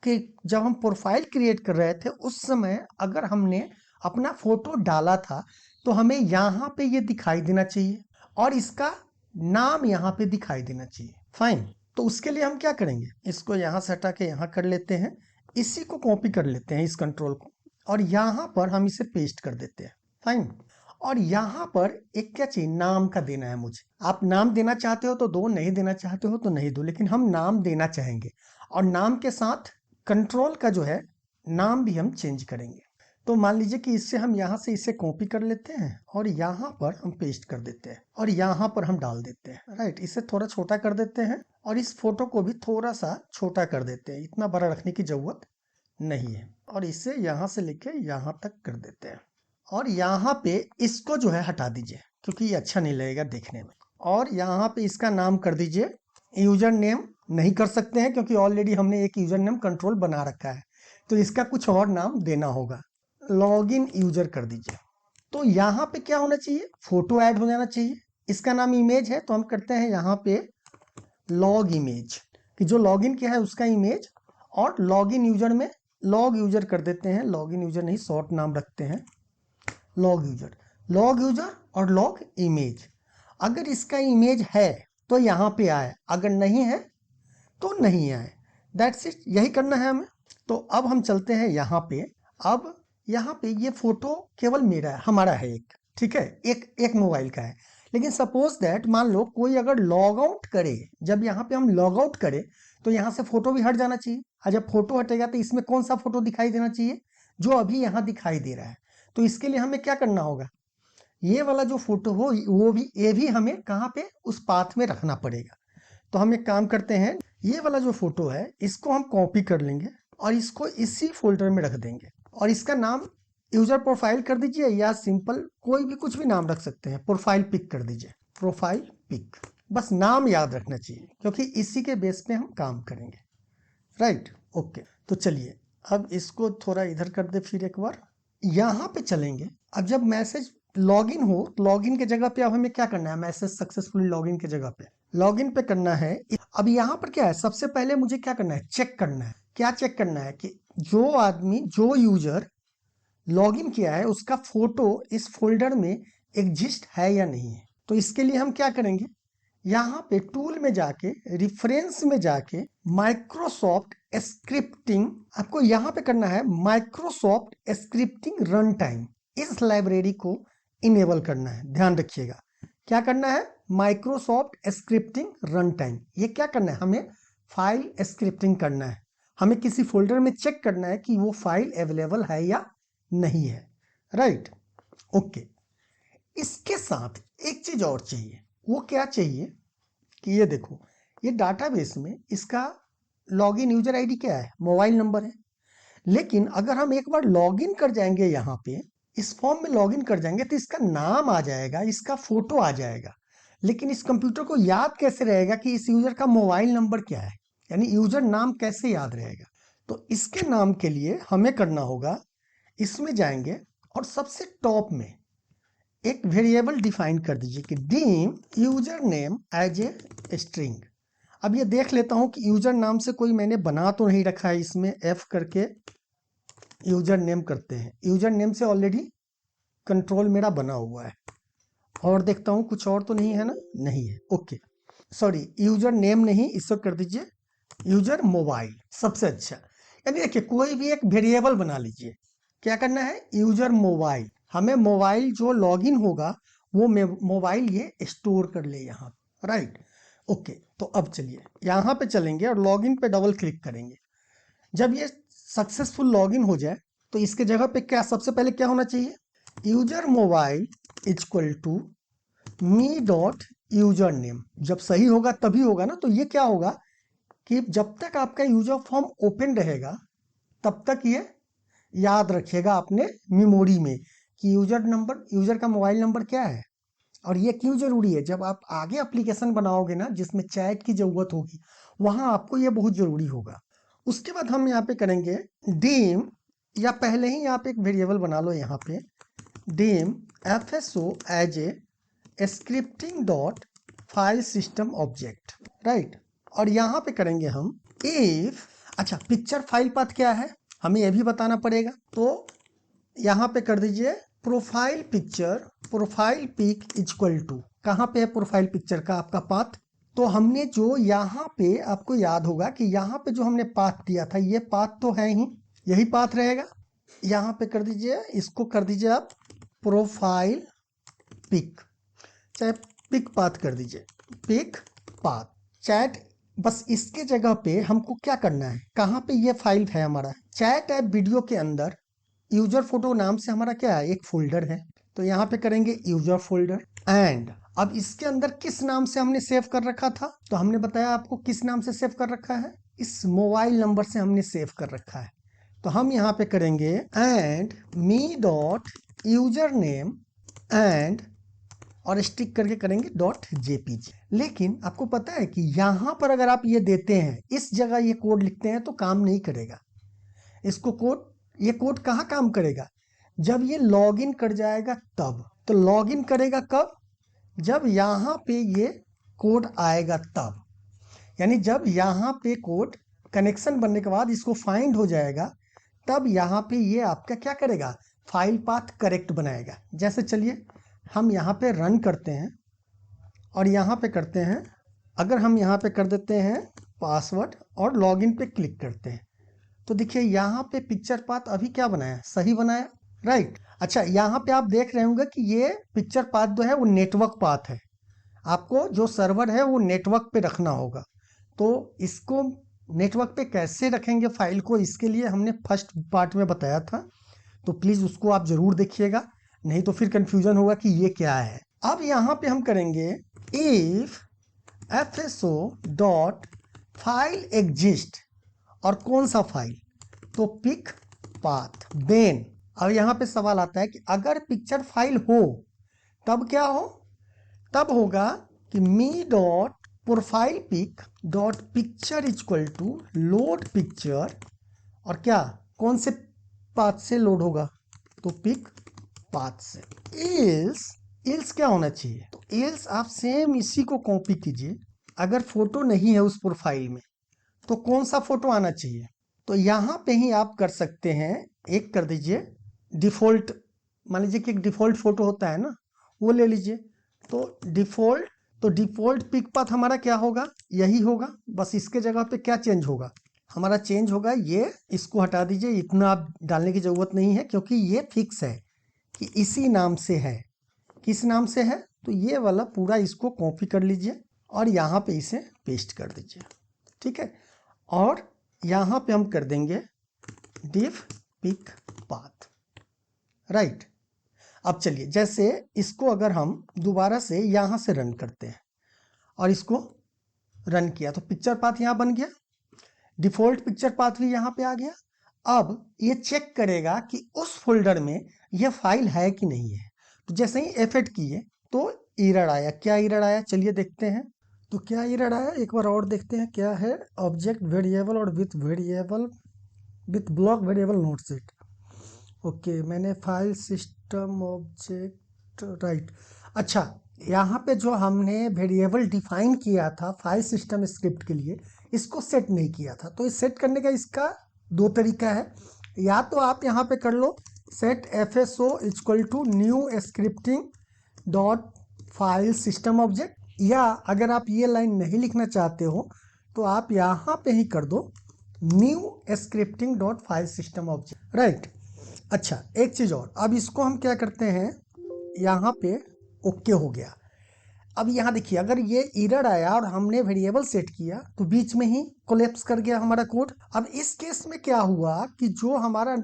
S1: कि जब हम प्रोफाइल क्रिएट कर रहे थे उस समय अगर हमने अपना फोटो डाला था तो हमें यहाँ पे ये दिखाई देना चाहिए और इसका नाम यहाँ पे दिखाई देना चाहिए, फाइन। तो उसके लिए हम क्या करेंगे, इसको यहाँ से हटा के यहाँ कर लेते हैं, इसी को कॉपी कर लेते हैं इस कंट्रोल को, और यहाँ पर हम इसे पेस्ट कर देते हैं, फाइन। और यहाँ पर एक क्या चाहिए, नाम का देना है मुझे। आप नाम देना चाहते हो तो दो, नहीं देना चाहते हो तो नहीं दो, लेकिन हम नाम देना चाहेंगे। और नाम के साथ कंट्रोल का जो है नाम भी हम चेंज करेंगे। तो मान लीजिए कि इससे हम यहाँ से इसे कॉपी कर लेते हैं और यहाँ पर हम पेस्ट कर देते हैं और यहाँ पर हम डाल देते हैं, राइट। इसे थोड़ा छोटा कर देते हैं और इस फोटो को भी थोड़ा सा छोटा कर देते हैं, इतना बड़ा रखने की जरूरत नहीं है। और इसे यहाँ से लेके यहाँ तक कर देते हैं और यहाँ पे इसको जो है हटा दीजिए क्योंकि ये अच्छा नहीं लगेगा देखने में। और यहाँ पे इसका नाम कर दीजिए, यूजर नेम नहीं कर सकते हैं क्योंकि ऑलरेडी हमने एक यूजर नेम कंट्रोल बना रखा है, तो इसका कुछ और नाम देना होगा, लॉगिन यूजर कर दीजिए। तो यहाँ पे क्या होना चाहिए, फोटो ऐड हो जाना चाहिए। इसका नाम इमेज है तो हम करते हैं यहाँ पे लॉग इमेज, कि जो लॉगिन किया है उसका इमेज, और लॉगिन यूजर में लॉग यूजर कर देते हैं, लॉगिन यूजर नहीं शॉर्ट नाम रखते हैं, लॉग यूजर और लॉग इमेज। अगर इसका इमेज है तो यहाँ पे आए, अगर नहीं है तो नहीं आए, दैट्स इट, यही करना है हमें। तो अब हम चलते हैं यहाँ पे। अब यहाँ पे ये फोटो केवल मेरा है, हमारा है एक, ठीक है, एक मोबाइल का है। लेकिन सपोज दैट मान लो कोई अगर लॉग आउट करे, जब यहाँ पे हम लॉग आउट करें तो यहाँ से फोटो भी हट जाना चाहिए, और जब फोटो हटेगा तो इसमें कौन सा फोटो दिखाई देना चाहिए, जो अभी यहाँ दिखाई दे रहा है। तो इसके लिए हमें क्या करना होगा, ये वाला जो फोटो हो वो भी, ये भी हमें कहाँ पे, उस पाथ में रखना पड़ेगा। तो हम एक काम करते हैं, ये वाला जो फोटो है इसको हम कॉपी कर लेंगे और इसको इसी फोल्डर में रख देंगे और इसका नाम यूजर प्रोफाइल कर दीजिए, या सिंपल कोई भी कुछ भी नाम रख सकते हैं, प्रोफाइल पिक कर दीजिए, प्रोफाइल पिक। बस नाम याद रखना चाहिए क्योंकि इसी के बेस पे हम काम करेंगे, राइट, ओके। तो चलिए अब इसको थोड़ा इधर कर दे, फिर एक बार यहाँ पे चलेंगे। अब जब मैसेज लॉगिन हो, लॉगिन के जगह पे अब हमें क्या करना है, मैसेज सक्सेसफुली लॉगिन के जगह पे लॉगिन पे करना है। अब यहाँ पर क्या है, सबसे पहले मुझे क्या करना है, चेक करना है। क्या चेक करना है कि जो आदमी, जो यूजर लॉगिन किया है उसका फोटो इस फोल्डर में एग्जिस्ट है या नहीं है। तो इसके लिए हम क्या करेंगे, यहाँ पे टूल में जाके, रिफरेंस में जाके, माइक्रोसॉफ्ट स्क्रिप्टिंग, आपको यहाँ पे करना है माइक्रोसॉफ्ट स्क्रिप्टिंग रन टाइम, इस लाइब्रेरी को इनेबल करना है। ध्यान रखिएगा क्या करना है, माइक्रोसॉफ्ट स्क्रिप्टिंग रन टाइम। ये क्या करना है, हमें फाइल स्क्रिप्टिंग करना है, हमें किसी फोल्डर में चेक करना है कि वो फाइल अवेलेबल है या नहीं है, राइट, ओके। इसके साथ एक चीज और चाहिए, वो क्या चाहिए कि ये देखो, ये डाटाबेस में इसका लॉगिन यूजर आईडी क्या है, मोबाइल नंबर है। लेकिन अगर हम एक बार लॉगिन कर जाएंगे यहाँ पे, इस फॉर्म में लॉगिन कर जाएंगे तो इसका नाम आ जाएगा, इसका फोटो आ जाएगा, लेकिन इस कंप्यूटर को याद कैसे रहेगा कि इस यूजर का मोबाइल नंबर क्या है, यानी यूजर नाम कैसे याद रहेगा। तो इसके नाम के लिए हमें करना होगा, इसमें जाएंगे और सबसे टॉप में एक वेरिएबल डिफाइन कर दीजिए कि dim user name as a string. अब ये देख लेता हूं कि यूजर नाम से कोई मैंने बना तो नहीं रखा है, इसमें एफ करके यूजर नेम करते हैं। यूजर नेम से ऑलरेडी कंट्रोल मेरा बना हुआ है, और देखता हूं कुछ और तो नहीं है ना, नहीं है, ओके सॉरी, यूजर नेम नहीं, इसको कर दीजिए यूजर मोबाइल, सबसे अच्छा। यानी देखिए कोई भी एक वेरिएबल बना लीजिए, क्या करना है, यूजर मोबाइल, हमें मोबाइल जो लॉगिन होगा वो मोबाइल ये स्टोर कर ले यहाँ, राइट, ओके। तो अब चलिए यहाँ पे चलेंगे और लॉगिन पे डबल क्लिक करेंगे। जब ये सक्सेसफुल लॉगिन हो जाए तो इसके जगह पे क्या सबसे पहले क्या होना चाहिए, user mobile equal to me dot user name. जब सही होगा तभी होगा ना, तो ये क्या होगा कि जब तक आपका यूजर फॉर्म ओपन रहेगा तब तक ये याद रखिएगा अपने मेमोरी में कि यूजर का मोबाइल नंबर क्या है। और ये क्यों जरूरी है, जब आप आगे एप्लीकेशन बनाओगे ना जिसमें चैट की जरूरत होगी, वहां आपको ये बहुत जरूरी होगा। उसके बाद हम यहाँ पे करेंगे डीम, या पहले ही आप एक वेरिएबल बना लो यहाँ पे, dim fso as a scripting dot file system object, right. और यहाँ पे करेंगे हम इफ, अच्छा पिक्चर फाइल पाथ क्या है हमें ये भी बताना पड़ेगा, तो यहाँ पे कर दीजिए profile picture, profile pic equal to, कहाँ पे है प्रोफाइल पिक्चर का आपका पाथ, तो हमने जो यहाँ पे, आपको याद होगा कि यहाँ पे जो हमने पाथ दिया था ये पाथ तो है ही, यही पाथ रहेगा। यहाँ पे कर दीजिए, इसको कर दीजिए आप प्रोफाइल पिक, चाहे पिक पाथ कर दीजिए, पिक पाथ चैट। बस इसके जगह पे हमको क्या करना है, कहाँ पे ये फाइल है हमारा, चैट ऐप वीडियो के अंदर यूजर फोटो नाम से हमारा क्या है, एक फोल्डर है, तो यहाँ पे करेंगे यूजर फोल्डर। एंड अब इसके अंदर किस नाम से हमने सेव कर रखा था, तो हमने बताया आपको किस नाम से सेव कर रखा है, इस मोबाइल नंबर से हमने सेव कर रखा है। तो हम यहाँ पे करेंगे and me dot user name and, और स्टिक करके करेंगे डॉट जेपीजी। लेकिन आपको पता है कि यहाँ पर अगर आप ये देते हैं, इस जगह ये कोड लिखते हैं तो काम नहीं करेगा। इसको कोड, ये कोड कहाँ काम करेगा, जब ये लॉगिन कर जाएगा तब। तो लॉगिन करेगा कब, जब यहाँ पे ये कोड आएगा तब, यानी जब यहाँ पे कोड कनेक्शन बनने के बाद इसको फाइंड हो जाएगा तब यहाँ पे ये आपका क्या करेगा, फाइल पाथ करेक्ट बनाएगा। जैसे चलिए हम यहाँ पे रन करते हैं और यहाँ पे करते हैं, अगर हम यहाँ पे कर देते हैं पासवर्ड और लॉगिन पे क्लिक करते हैं, तो देखिए यहाँ पे पिक्चर पाथ अभी क्या बनाया, सही बनाया, राइट। अच्छा यहाँ पे आप देख रहे होंगे कि ये पिक्चर पाथ जो है वो नेटवर्क पाथ है, आपको जो सर्वर है वो नेटवर्क पे रखना होगा। तो इसको नेटवर्क पे कैसे रखेंगे फाइल को, इसके लिए हमने फर्स्ट पार्ट में बताया था, तो प्लीज उसको आप जरूर देखिएगा, नहीं तो फिर कंफ्यूजन होगा कि ये क्या है। अब यहाँ पे हम करेंगे if fso dot file exist, और कौन सा फाइल, तो पिक पाथ, देन अब यहाँ पे सवाल आता है कि अगर पिक्चर फाइल हो तब क्या हो, तब होगा कि me dot profile pic dot picture equal to load picture, और क्या कौन से पाथ से लोड होगा, तो पिक पाथ से। इल्स क्या होना चाहिए, तो इल्स आप सेम इसी को कॉपी कीजिए, अगर फोटो नहीं है उस प्रोफाइल में तो कौन सा फोटो आना चाहिए, तो यहाँ पे ही आप कर सकते हैं, एक कर दीजिए डिफॉल्ट, मान लीजिए कि एक डिफॉल्ट फोटो होता है ना, वो ले लीजिए, तो डिफॉल्ट पिक पाथ हमारा क्या होगा, यही होगा, बस इसके जगह पे क्या चेंज होगा, हमारा चेंज होगा ये, इसको हटा दीजिए, इतना आप डालने की जरूरत नहीं है क्योंकि ये फिक्स है कि इसी नाम से है, किस नाम से है, तो ये वाला पूरा इसको कॉपी कर लीजिए और यहाँ पे इसे पेस्ट कर दीजिए, ठीक है। और यहाँ पे हम कर देंगे डिफ पिक पाथ, राइट। अब चलिए जैसे इसको अगर हम दोबारा से यहाँ से रन करते हैं और इसको रन किया तो पिक्चर पाथ यहाँ बन गया, डिफॉल्ट पिक्चर पाथ भी यहाँ पे आ गया। अब ये चेक करेगा कि उस फोल्डर में यह फाइल है कि नहीं है। तो जैसे ही F8 किए तो एरर आया। क्या एरर आया चलिए देखते हैं। तो क्या एरर आया एक बार और देखते हैं क्या है। ऑब्जेक्ट वेरिएबल और with variable with block variable not set. Okay मैंने फाइल सिस्टम ऑब्जेक्ट राइट। अच्छा यहाँ पे जो हमने वेरिएबल डिफाइन किया था फाइल सिस्टम स्क्रिप्ट के लिए, इसको सेट नहीं किया था। तो इस सेट करने का इसका दो तरीका है। या तो आप यहाँ पे कर लो set FSO equal to new scripting dot file system object, या अगर आप ये लाइन नहीं लिखना चाहते हो तो आप यहाँ पे ही कर दो new scripting dot file system object right. अच्छा एक चीज और, अब इसको हम क्या करते हैं यहाँ पे ओके हो गया। अब यहाँ देखिए अगर ये एरर आया और हमने वेरिएबल सेट किया तो बीच में ही कोलैप्स कर गया हमारा कोड। अब इस केस में क्या हुआ कि जो हमारा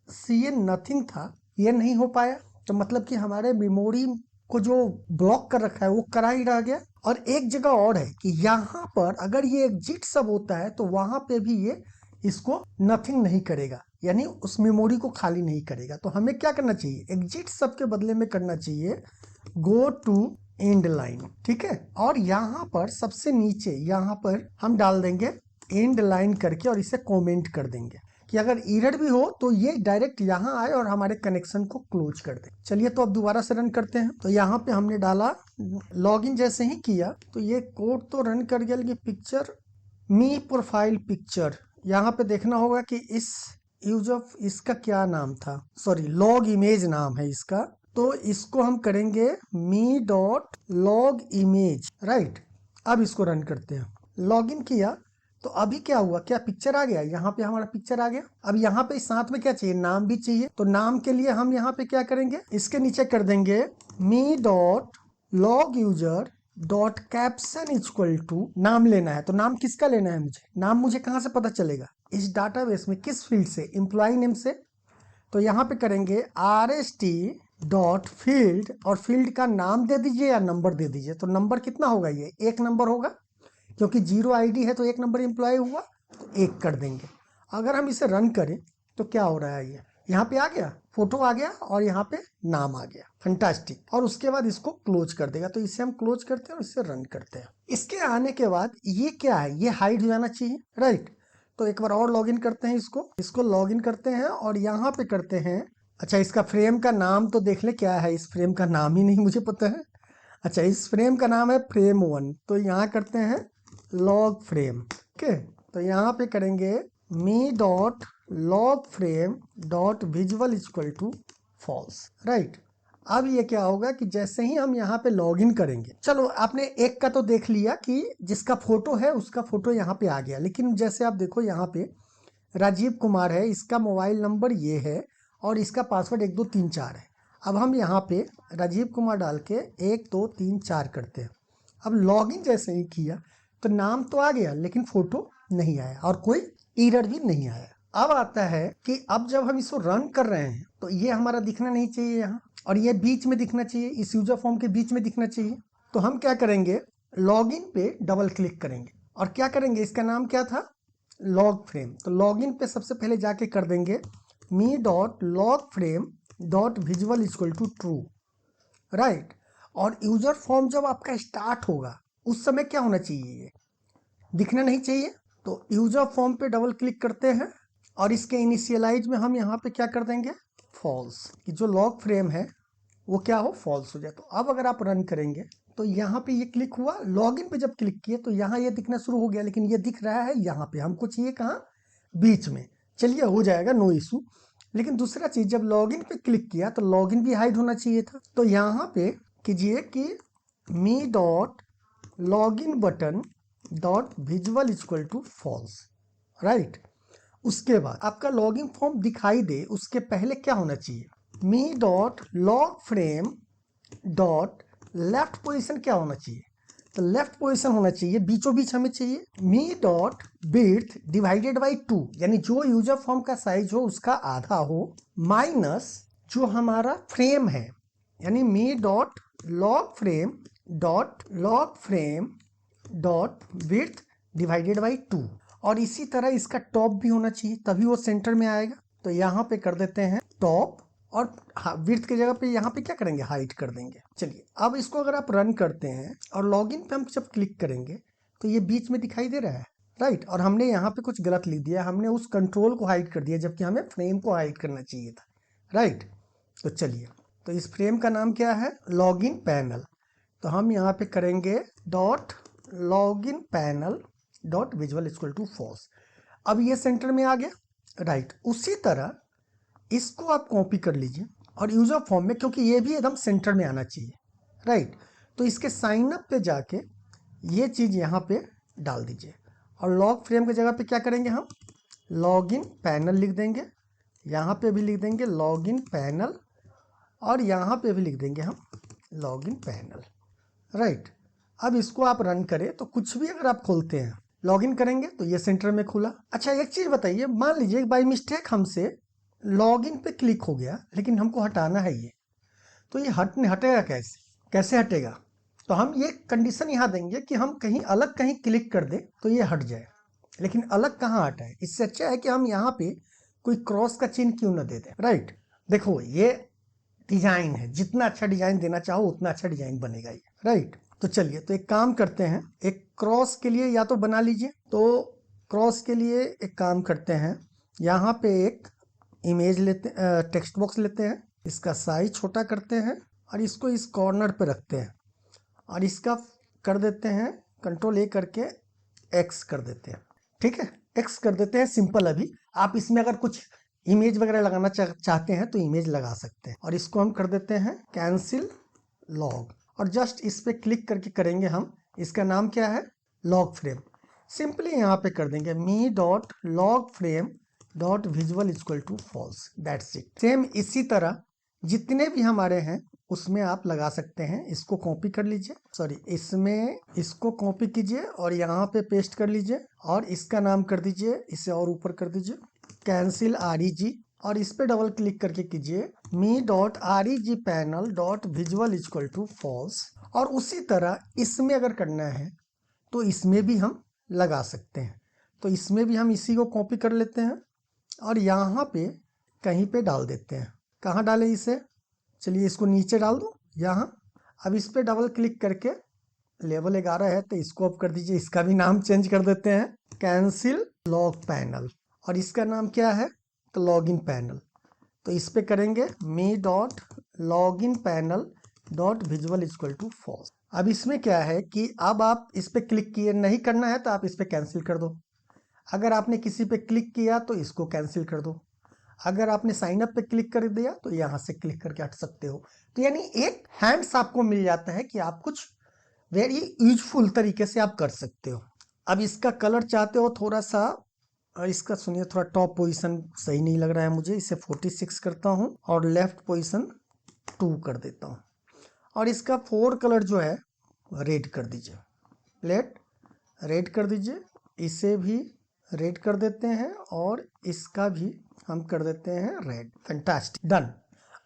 S1: CA नथिंग था ये नहीं हो पाया, तो मतलब कि हमारे मेमोरी को जो ब्लॉक कर रखा है वो करा ही रह गया। और एक जगह और है कि यहाँ पर अगर ये एग्जिट सब होता है तो वहां पे भी ये इसको नथिंग नहीं करेगा, यानी उस मेमोरी को खाली नहीं करेगा। तो हमें क्या करना चाहिए, एग्जिट सब के बदले में करना चाहिए गो टू एंड लाइन, ठीक है। और यहाँ पर सबसे नीचे यहाँ पर हम डाल देंगे एंड लाइन करके और इसे कमेंट कर देंगे कि अगर एरर भी हो तो ये डायरेक्ट यहाँ आए और हमारे कनेक्शन को क्लोज कर दे। चलिए तो अब दोबारा से रन करते हैं। तो यहाँ पे हमने डाला लॉगिन जैसे ही किया तो ये कोड तो रन कर गया, लेकिन पिक्चर मी प्रोफाइल पिक्चर यहाँ पे देखना होगा कि इस यूज ऑफ इसका क्या नाम था, सॉरी लॉग इमेज नाम है इसका। तो इसको हम करेंगे me dot log image right. अब इसको रन करते हैं। लॉगिन किया तो अभी क्या हुआ, क्या पिक्चर आ गया, यहाँ पे हमारा पिक्चर आ गया। अब यहाँ पे साथ में क्या चाहिए, नाम भी चाहिए। तो नाम के लिए हम यहाँ पे क्या करेंगे, इसके नीचे कर देंगे me dot log user dot caption equal to नाम लेना है। तो नाम किसका लेना है मुझे, नाम मुझे कहाँ से पता चलेगा, इस डाटाबेस में किस फील्ड से, एम्प्लॉय नेम से। तो यहाँ पे करेंगे RST डॉट फील्ड और फील्ड का नाम दे दीजिए या नंबर दे दीजिए। तो नंबर कितना होगा, ये 1 नंबर होगा क्योंकि 0 ID है तो 1 नंबर एम्प्लॉय हुआ तो 1 कर देंगे। अगर हम इसे रन करें तो क्या हो रहा है, ये यहाँ पे आ गया, फोटो आ गया और यहाँ पे नाम आ गया, फंटास्टिक। और उसके बाद इसको क्लोज कर देगा। तो इसे हम क्लोज करते हैं और इसे रन करते हैं। इसके आने के बाद ये क्या है, ये हाइड हो जाना चाहिए राइट। तो एक बार और लॉगिन करते हैं, इसको लॉगिन करते हैं और यहाँ पे करते हैं। अच्छा इसका फ्रेम का नाम तो देख ले क्या है, इस फ्रेम का नाम ही नहीं मुझे पता है। अच्छा इस फ्रेम का नाम है फ्रेम 1। तो यहाँ करते हैं लॉग फ्रेम, ओके। तो यहाँ पे करेंगे me dot log frame dot visual equal to false right. अब ये क्या होगा कि जैसे ही हम यहाँ पे लॉगिन करेंगे, चलो आपने एक का तो देख लिया कि जिसका फोटो है उसका फोटो यहाँ पे आ गया, लेकिन जैसे आप देखो यहाँ पे राजीव कुमार है, इसका मोबाइल नंबर ये है और इसका पासवर्ड 1 2 3 4 है। अब हम यहाँ पे राजीव कुमार डाल के 1 2 3 4 करते हैं। अब लॉगिन जैसे ही किया तो नाम तो आ गया लेकिन फोटो नहीं आया और कोई एरर भी नहीं आया। अब आता है कि अब जब हम इसको रन कर रहे हैं तो ये हमारा दिखना नहीं चाहिए यहाँ, और ये बीच में दिखना चाहिए, इस यूजर फॉर्म के बीच में दिखना चाहिए। तो हम क्या करेंगे, लॉगिन पे डबल क्लिक करेंगे और क्या करेंगे, इसका नाम क्या था, लॉग फ्रेम। तो लॉगिन पे सबसे पहले जाके कर देंगे me dot log frame dot visual equal to true right. और यूजर फॉर्म जब आपका स्टार्ट होगा उस समय क्या होना चाहिए, ये दिखना नहीं चाहिए। तो यूजर फॉर्म पे डबल क्लिक करते हैं और इसके इनिशियलाइज में हम यहाँ पे क्या कर देंगे, फॉल्स, कि जो लॉग फ्रेम है वो क्या हो, फॉल्स हो जाए। तो अब अगर आप रन करेंगे तो यहाँ पे ये क्लिक हुआ, लॉगिन पे जब क्लिक किए तो यहाँ ये दिखना शुरू हो गया, लेकिन ये दिख रहा है यहाँ पे, हमको चाहिए कहाँ, बीच में। चलिए हो जाएगा, नो इशू। लेकिन दूसरा चीज, जब लॉगिन पे क्लिक किया तो लॉगिन भी हाइड होना चाहिए था। तो यहाँ पे कीजिए कि me dot login button dot visual equal to false right. उसके बाद आपका लॉगिन फॉर्म दिखाई दे उसके पहले क्या होना चाहिए, me dot log frame dot left position क्या होना चाहिए, तो लेफ्ट पोजिशन होना चाहिए, बीचों बीच हमें चाहिए me dot width divided by 2, यानी जो यूजर फॉर्म का साइज हो उसका आधा हो, माइनस जो हमारा फ्रेम है, यानी me dot log frame dot width divided by 2। और इसी तरह इसका टॉप भी होना चाहिए, तभी वो सेंटर में आएगा। तो यहाँ पे कर देते हैं टॉप, और विड्थ की जगह पे यहाँ पे क्या करेंगे, हाइट कर देंगे। चलिए अब इसको अगर आप रन करते हैं और लॉगिन पे हम जब क्लिक करेंगे तो ये बीच में दिखाई दे रहा है, राइट। और हमने यहाँ पे कुछ गलत लिख दिया, हमने उस कंट्रोल को हाइड कर दिया जबकि हमें फ्रेम को हाइड करना चाहिए था, राइट। तो चलिए, तो इस फ्रेम का नाम क्या है, लॉगिन पैनल। तो हम यहाँ पे करेंगे dot login panel dot visual equal to false. अब ये सेंटर में आ गया, राइट। उसी तरह इसको आप कॉपी कर लीजिए और यूजर फॉर्म में, क्योंकि ये भी एकदम सेंटर में आना चाहिए, राइट। तो इसके साइन अप पे जाके ये चीज़ यहाँ पे डाल दीजिए और लॉग फ्रेम की जगह पे क्या करेंगे, हम लॉगिन पैनल लिख देंगे, यहाँ पे भी लिख देंगे लॉगिन पैनल, और यहाँ पे भी लिख देंगे हम लॉगिन पैनल, राइट। अब इसको आप रन करें तो कुछ भी अगर आप खोलते हैं, लॉगिन करेंगे तो ये सेंटर में खुला। अच्छा एक चीज़ बताइए, मान लीजिए बाय मिस्टेक हमसे लॉगिन पे क्लिक हो गया लेकिन हमको हटाना है ये, तो ये हटेगा कैसे, कैसे हटेगा। तो हम ये कंडीशन यहाँ देंगे कि हम कहीं अलग कहीं क्लिक कर दें तो ये हट जाए, लेकिन अलग कहाँ हटाए। इससे अच्छा है कि हम यहाँ पे कोई क्रॉस का चिन्ह क्यों ना दे दें, राइट। देखो ये डिजाइन है, जितना अच्छा डिजाइन देना चाहो उतना अच्छा डिजाइन बनेगा ये, राइट। तो चलिए, तो एक काम करते हैं, एक क्रॉस के लिए या तो बना लीजिए। तो क्रॉस के लिए एक काम करते हैं, यहाँ पे एक इमेज लेते, टेक्स्ट बॉक्स लेते हैं, इसका साइज छोटा करते हैं और इसको इस कॉर्नर पे रखते हैं और इसका कर देते हैं कंट्रोल ए करके एक्स कर देते हैं, ठीक है, एक्स कर देते हैं सिंपल। अभी आप इसमें अगर कुछ इमेज वगैरह लगाना चाहते हैं तो इमेज लगा सकते हैं। और इसको हम कर देते हैं कैंसिल लॉग, और जस्ट इस पे क्लिक करके करेंगे हम, इसका नाम क्या है, लॉग फ्रेम। सिंपली यहाँ पे कर देंगे me dot log frame dot visual equal to false, that's it. Same इसी तरह जितने भी हमारे हैं उसमें आप लगा सकते हैं। इसको कॉपी कर लीजिए, सॉरी इसमें इसको कॉपी कीजिए और यहाँ पे पेस्ट कर लीजिए और इसका नाम कर दीजिए, इसे और ऊपर कर दीजिए कैंसिल REG, और इस पे डबल क्लिक करके कीजिए me dot REG panel dot visual equal to false. और उसी तरह इसमें अगर करना है तो इसमें भी हम लगा सकते हैं। तो इसमें भी हम इसी को कॉपी कर लेते हैं और यहाँ पे कहीं पे डाल देते हैं। कहाँ डालें इसे, चलिए इसको नीचे डाल दो यहाँ। अब इस पे डबल क्लिक करके लेवल 11 है तो इसको अब कर दीजिए, इसका भी नाम चेंज कर देते हैं कैंसिल लॉग पैनल, और इसका नाम क्या है, तो लॉगिन पैनल। तो इस पे करेंगे me dot login panel dot visual equal to false. अब इसमें क्या है कि अब आप इस पे क्लिक किए, नहीं करना है तो आप इस पे कैंसिल कर दो। अगर आपने किसी पे क्लिक किया तो इसको कैंसिल कर दो। अगर आपने साइन अप पे क्लिक कर दिया तो यहाँ से क्लिक करके हट सकते हो। तो यानी एक हैंड्स आपको मिल जाता है कि आप कुछ वेरी यूजफुल तरीके से आप कर सकते हो। अब इसका कलर चाहते हो थोड़ा सा, इसका सुनिए थोड़ा टॉप पोजीशन सही नहीं लग रहा है मुझे, इसे 46 करता हूँ और लेफ्ट पोजीशन 2 कर देता हूँ। और इसका 4 कलर जो है रेड कर दीजिए, प्लेट रेड कर दीजिए, इसे भी रेड कर देते हैं और इसका भी हम कर देते हैं रेड। Fantastic, done.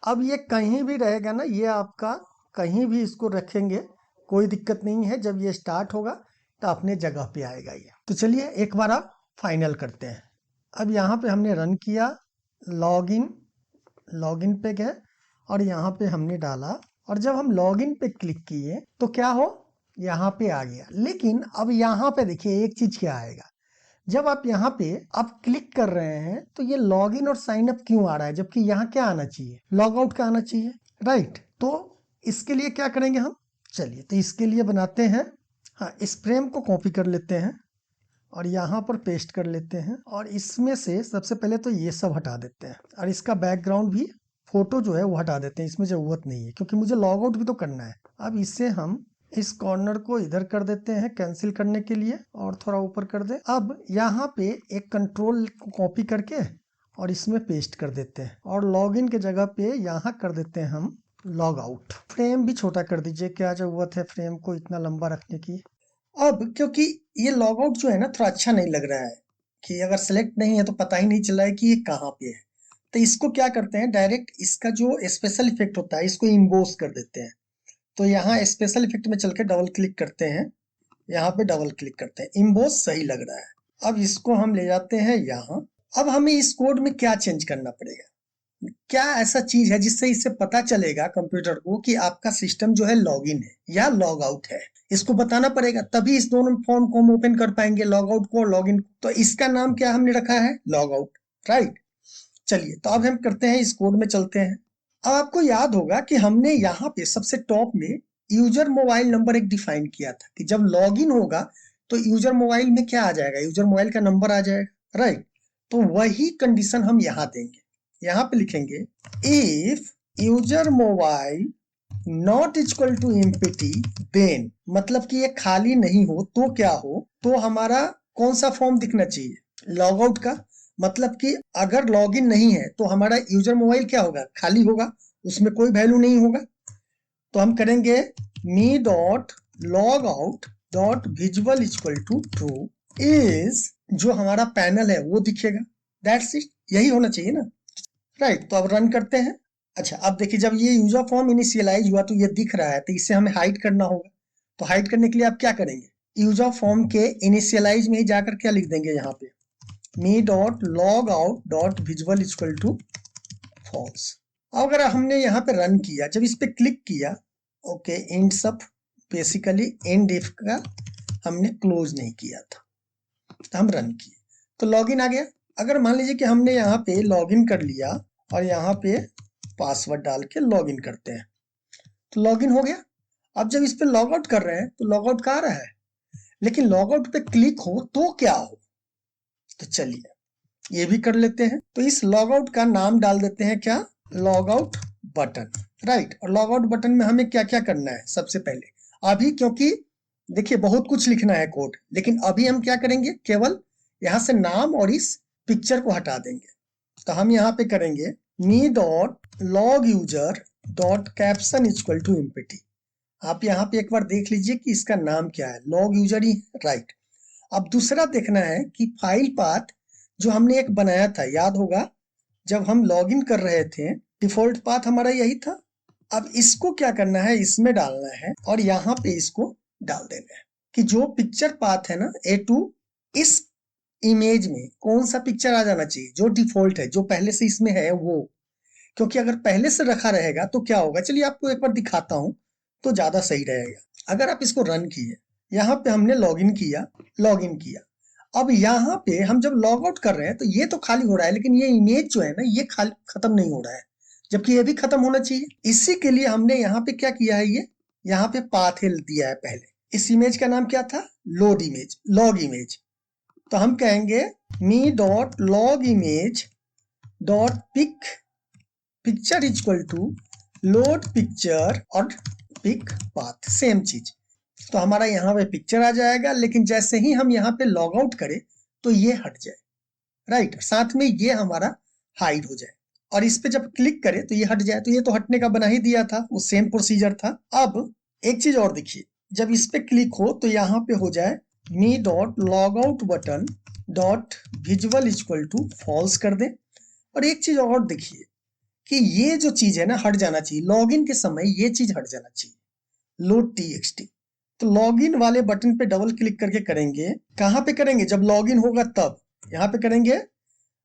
S1: अब ये कहीं भी रहेगा ना, ये आपका कहीं भी इसको रखेंगे कोई दिक्कत नहीं है। जब ये स्टार्ट होगा तो अपने जगह पे आएगा ये। तो चलिए एक बार आप फाइनल करते हैं। अब यहाँ पे हमने रन किया, लॉगिन पे गए और यहाँ पे हमने डाला, और जब हम लॉगिन पे क्लिक किए तो क्या हो, यहाँ पे आ गया। लेकिन अब यहाँ पे देखिए एक चीज क्या आएगा, जब आप यहाँ पे आप क्लिक कर रहे हैं तो ये लॉगिन और साइन अप क्यों आ रहा है, जबकि यहाँ क्या आना चाहिए, लॉग आउट का आना चाहिए, राइट। तो इसके लिए क्या करेंगे हम, चलिए तो इसके लिए बनाते हैं, हाँ इस फ्रेम को कॉपी कर लेते हैं और यहाँ पर पेस्ट कर लेते हैं और इसमें से सबसे पहले तो ये सब हटा देते हैं और इसका बैकग्राउंड भी फोटो जो है वो हटा देते हैं, इसमें ज़रूरत नहीं है क्योंकि मुझे लॉग आउट भी तो करना है। अब इसे हम इस कॉर्नर को इधर कर देते हैं कैंसिल करने के लिए और थोड़ा ऊपर कर दे। अब यहाँ पे एक कंट्रोल को कॉपी करके और इसमें पेस्ट कर देते हैं और लॉगिन के जगह पे यहाँ कर देते हैं हम लॉग आउट। फ्रेम भी छोटा कर दीजिए, क्या जरूरत है फ्रेम को इतना लंबा रखने की। अब क्योंकि ये लॉग आउट जो है ना थोड़ा अच्छा नहीं लग रहा है कि अगर सेलेक्ट नहीं है तो पता ही नहीं चल रहा है कि ये कहाँ पे है। तो इसको क्या करते हैं, डायरेक्ट इसका जो स्पेशल इफेक्ट होता है इसको इम्बोस कर देते हैं। तो यहाँ स्पेशल इफेक्ट में चल के डबल क्लिक करते हैं, यहाँ पे डबल क्लिक करते हैं, इम्बोस सही लग रहा है। अब इसको हम ले जाते हैं यहाँ। अब हमें इस कोड में क्या चेंज करना पड़ेगा, क्या ऐसा चीज है जिससे इससे पता चलेगा कंप्यूटर को कि आपका सिस्टम जो है लॉगिन है या लॉग आउट है। इसको बताना पड़ेगा, तभी इस दोनों फॉर्म को हम ओपन कर पाएंगे, लॉग आउट को और लॉग इन। तो इसका नाम क्या हमने रखा है, लॉग आउट, राइट। चलिए तो अब हम करते हैं, इस कोड में चलते हैं। अब आपको याद होगा कि हमने यहाँ पे सबसे टॉप में यूजर मोबाइल नंबर एक डिफाइन किया था कि जब लॉग इन होगा तो यूजर मोबाइल में क्या आ जाएगा, यूजर मोबाइल का नंबर आ जाएगा, राइट। तो वही कंडीशन हम यहाँ देंगे, यहाँ पे लिखेंगे if user mobile not equal to empty then, मतलब कि ये खाली नहीं हो तो क्या हो, तो हमारा कौन सा फॉर्म दिखना चाहिए, लॉग आउट का। मतलब कि अगर लॉगिन नहीं है तो हमारा यूजर मोबाइल क्या होगा, खाली होगा, उसमें कोई वैल्यू नहीं होगा। तो हम करेंगे me dot log out dot visual equal to true is, जो हमारा पैनल है वो दिखेगा, दैट्स इट, यही होना चाहिए ना, राइट। तो अब रन करते हैं। अच्छा अब देखिए, जब ये यूजर फॉर्म इनिशियलाइज हुआ तो ये दिख रहा है, तो इसे हमें हाइड करना होगा। तो हाइड करने के लिए आप क्या करेंगे, यूजर फॉर्म के इनिशियलाइज में ही जाकर क्या लिख देंगे, यहाँ पे me dot log out dot visual equal to false. अगर हमने यहाँ पे रन किया, जब इस पे क्लिक किया, ओके एंड सब, बेसिकली एंड इफ का हमने क्लोज नहीं किया था, तो हम रन किए तो लॉगिन आ गया। अगर मान लीजिए कि हमने यहाँ पे लॉगिन कर लिया और यहाँ पे पासवर्ड डाल के लॉगिन करते हैं, तो लॉगिन हो गया। अब जब इस पे लॉग आउट कर रहे हैं तो लॉग आउट का आ रहा है, लेकिन लॉग आउट पे क्लिक हो तो क्या हो, तो चलिए ये भी कर लेते हैं। तो इस लॉग आउट का नाम डाल देते हैं क्या, लॉग आउट बटन, राइट। और लॉग आउट बटन में हमें क्या क्या करना है, सबसे पहले अभी, क्योंकि देखिए बहुत कुछ लिखना है कोड, लेकिन अभी हम क्या करेंगे, केवल यहाँ से नाम और इस पिक्चर को हटा देंगे। तो हम यहाँ पे करेंगे me dot log user dot caption equal to empty. आप यहाँ पे एक बार देख लीजिए कि इसका नाम क्या है, लॉग यूजर ही, राइट। अब दूसरा देखना है कि फाइल पाथ जो हमने एक बनाया था, याद होगा जब हम लॉगिन कर रहे थे, डिफॉल्ट पाथ हमारा यही था। अब इसको क्या करना है, इसमें डालना है और यहाँ पे इसको डाल देना है कि जो पिक्चर पाथ है ना A2, इस इमेज में कौन सा पिक्चर आ जाना चाहिए, जो डिफॉल्ट है, जो पहले से इसमें है वो। क्योंकि अगर पहले से रखा रहेगा तो क्या होगा, चलिए आपको एक बार दिखाता हूं तो ज्यादा सही रहेगा। अगर आप इसको रन किए, यहाँ पे हमने लॉगिन किया, अब यहाँ पे हम जब लॉग आउट कर रहे हैं तो ये तो खाली हो रहा है, लेकिन ये इमेज जो है ना ये खाली खत्म नहीं हो रहा है, जबकि ये भी खत्म होना चाहिए। इसी के लिए हमने यहाँ पे क्या किया है, ये यहाँ पे पाथ दिया है पहले। इस इमेज का नाम क्या था, लॉग इमेज। तो हम कहेंगे me dot log image dot picture equal to load picture और पिक पाथ, सेम चीज। तो हमारा यहाँ पे पिक्चर आ जाएगा, लेकिन जैसे ही हम यहाँ पे लॉग आउट करें तो ये हट जाए, राइट। साथ में ये हमारा हाइड हो जाए, और इस पे जब क्लिक करें तो ये हट जाए। तो ये तो हटने का बना ही दिया था, वो सेम प्रोसीजर था। अब एक चीज और देखिए, जब इस पे क्लिक हो तो यहाँ पे हो जाए me dot log out button dot visual equal to false कर दे। और एक चीज और देखिए कि ये जो चीज है ना हट जाना चाहिए, लॉगिन के समय ये चीज हट जाना चाहिए, लोड txt। तो लॉगिन वाले बटन पे डबल क्लिक करके करेंगे, कहां पे करेंगे, जब लॉगिन होगा तब यहाँ पे करेंगे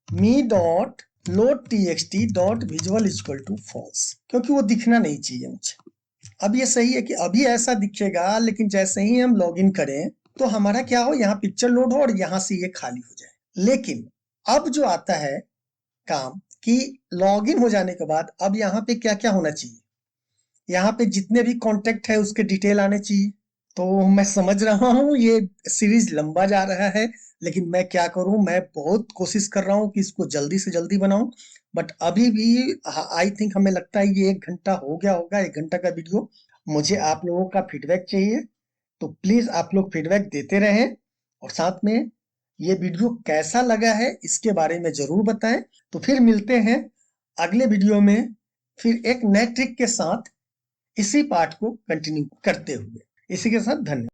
S1: me dot load txt dot visual equal to false, क्योंकि वो दिखना नहीं चाहिए मुझे। अब ये सही है कि अभी ऐसा दिखेगा, लेकिन जैसे ही हम लॉगिन करें तो हमारा क्या हो, यहाँ पिक्चर लोड हो और यहाँ से ये खाली हो जाए। लेकिन अब जो आता है काम कि लॉगिन हो जाने के बाद अब यहाँ पे क्या क्या होना चाहिए, यहाँ पे जितने भी कॉन्टेक्ट है उसके डिटेल आने चाहिए। तो मैं समझ रहा हूँ ये सीरीज लंबा जा रहा है, लेकिन मैं क्या करूँ, मैं बहुत कोशिश कर रहा हूँ कि इसको जल्दी से जल्दी बनाऊं, बट अभी भी आई थिंक हमें लगता है ये 1 घंटा हो गया होगा, 1 घंटा का वीडियो। मुझे आप लोगों का फीडबैक चाहिए, तो प्लीज आप लोग फीडबैक देते रहें, और साथ में ये वीडियो कैसा लगा है इसके बारे में जरूर बताएं। तो फिर मिलते हैं अगले वीडियो में, फिर एक नए ट्रिक के साथ इसी पार्ट को कंटिन्यू करते हुए। इसी के साथ धन्यवाद।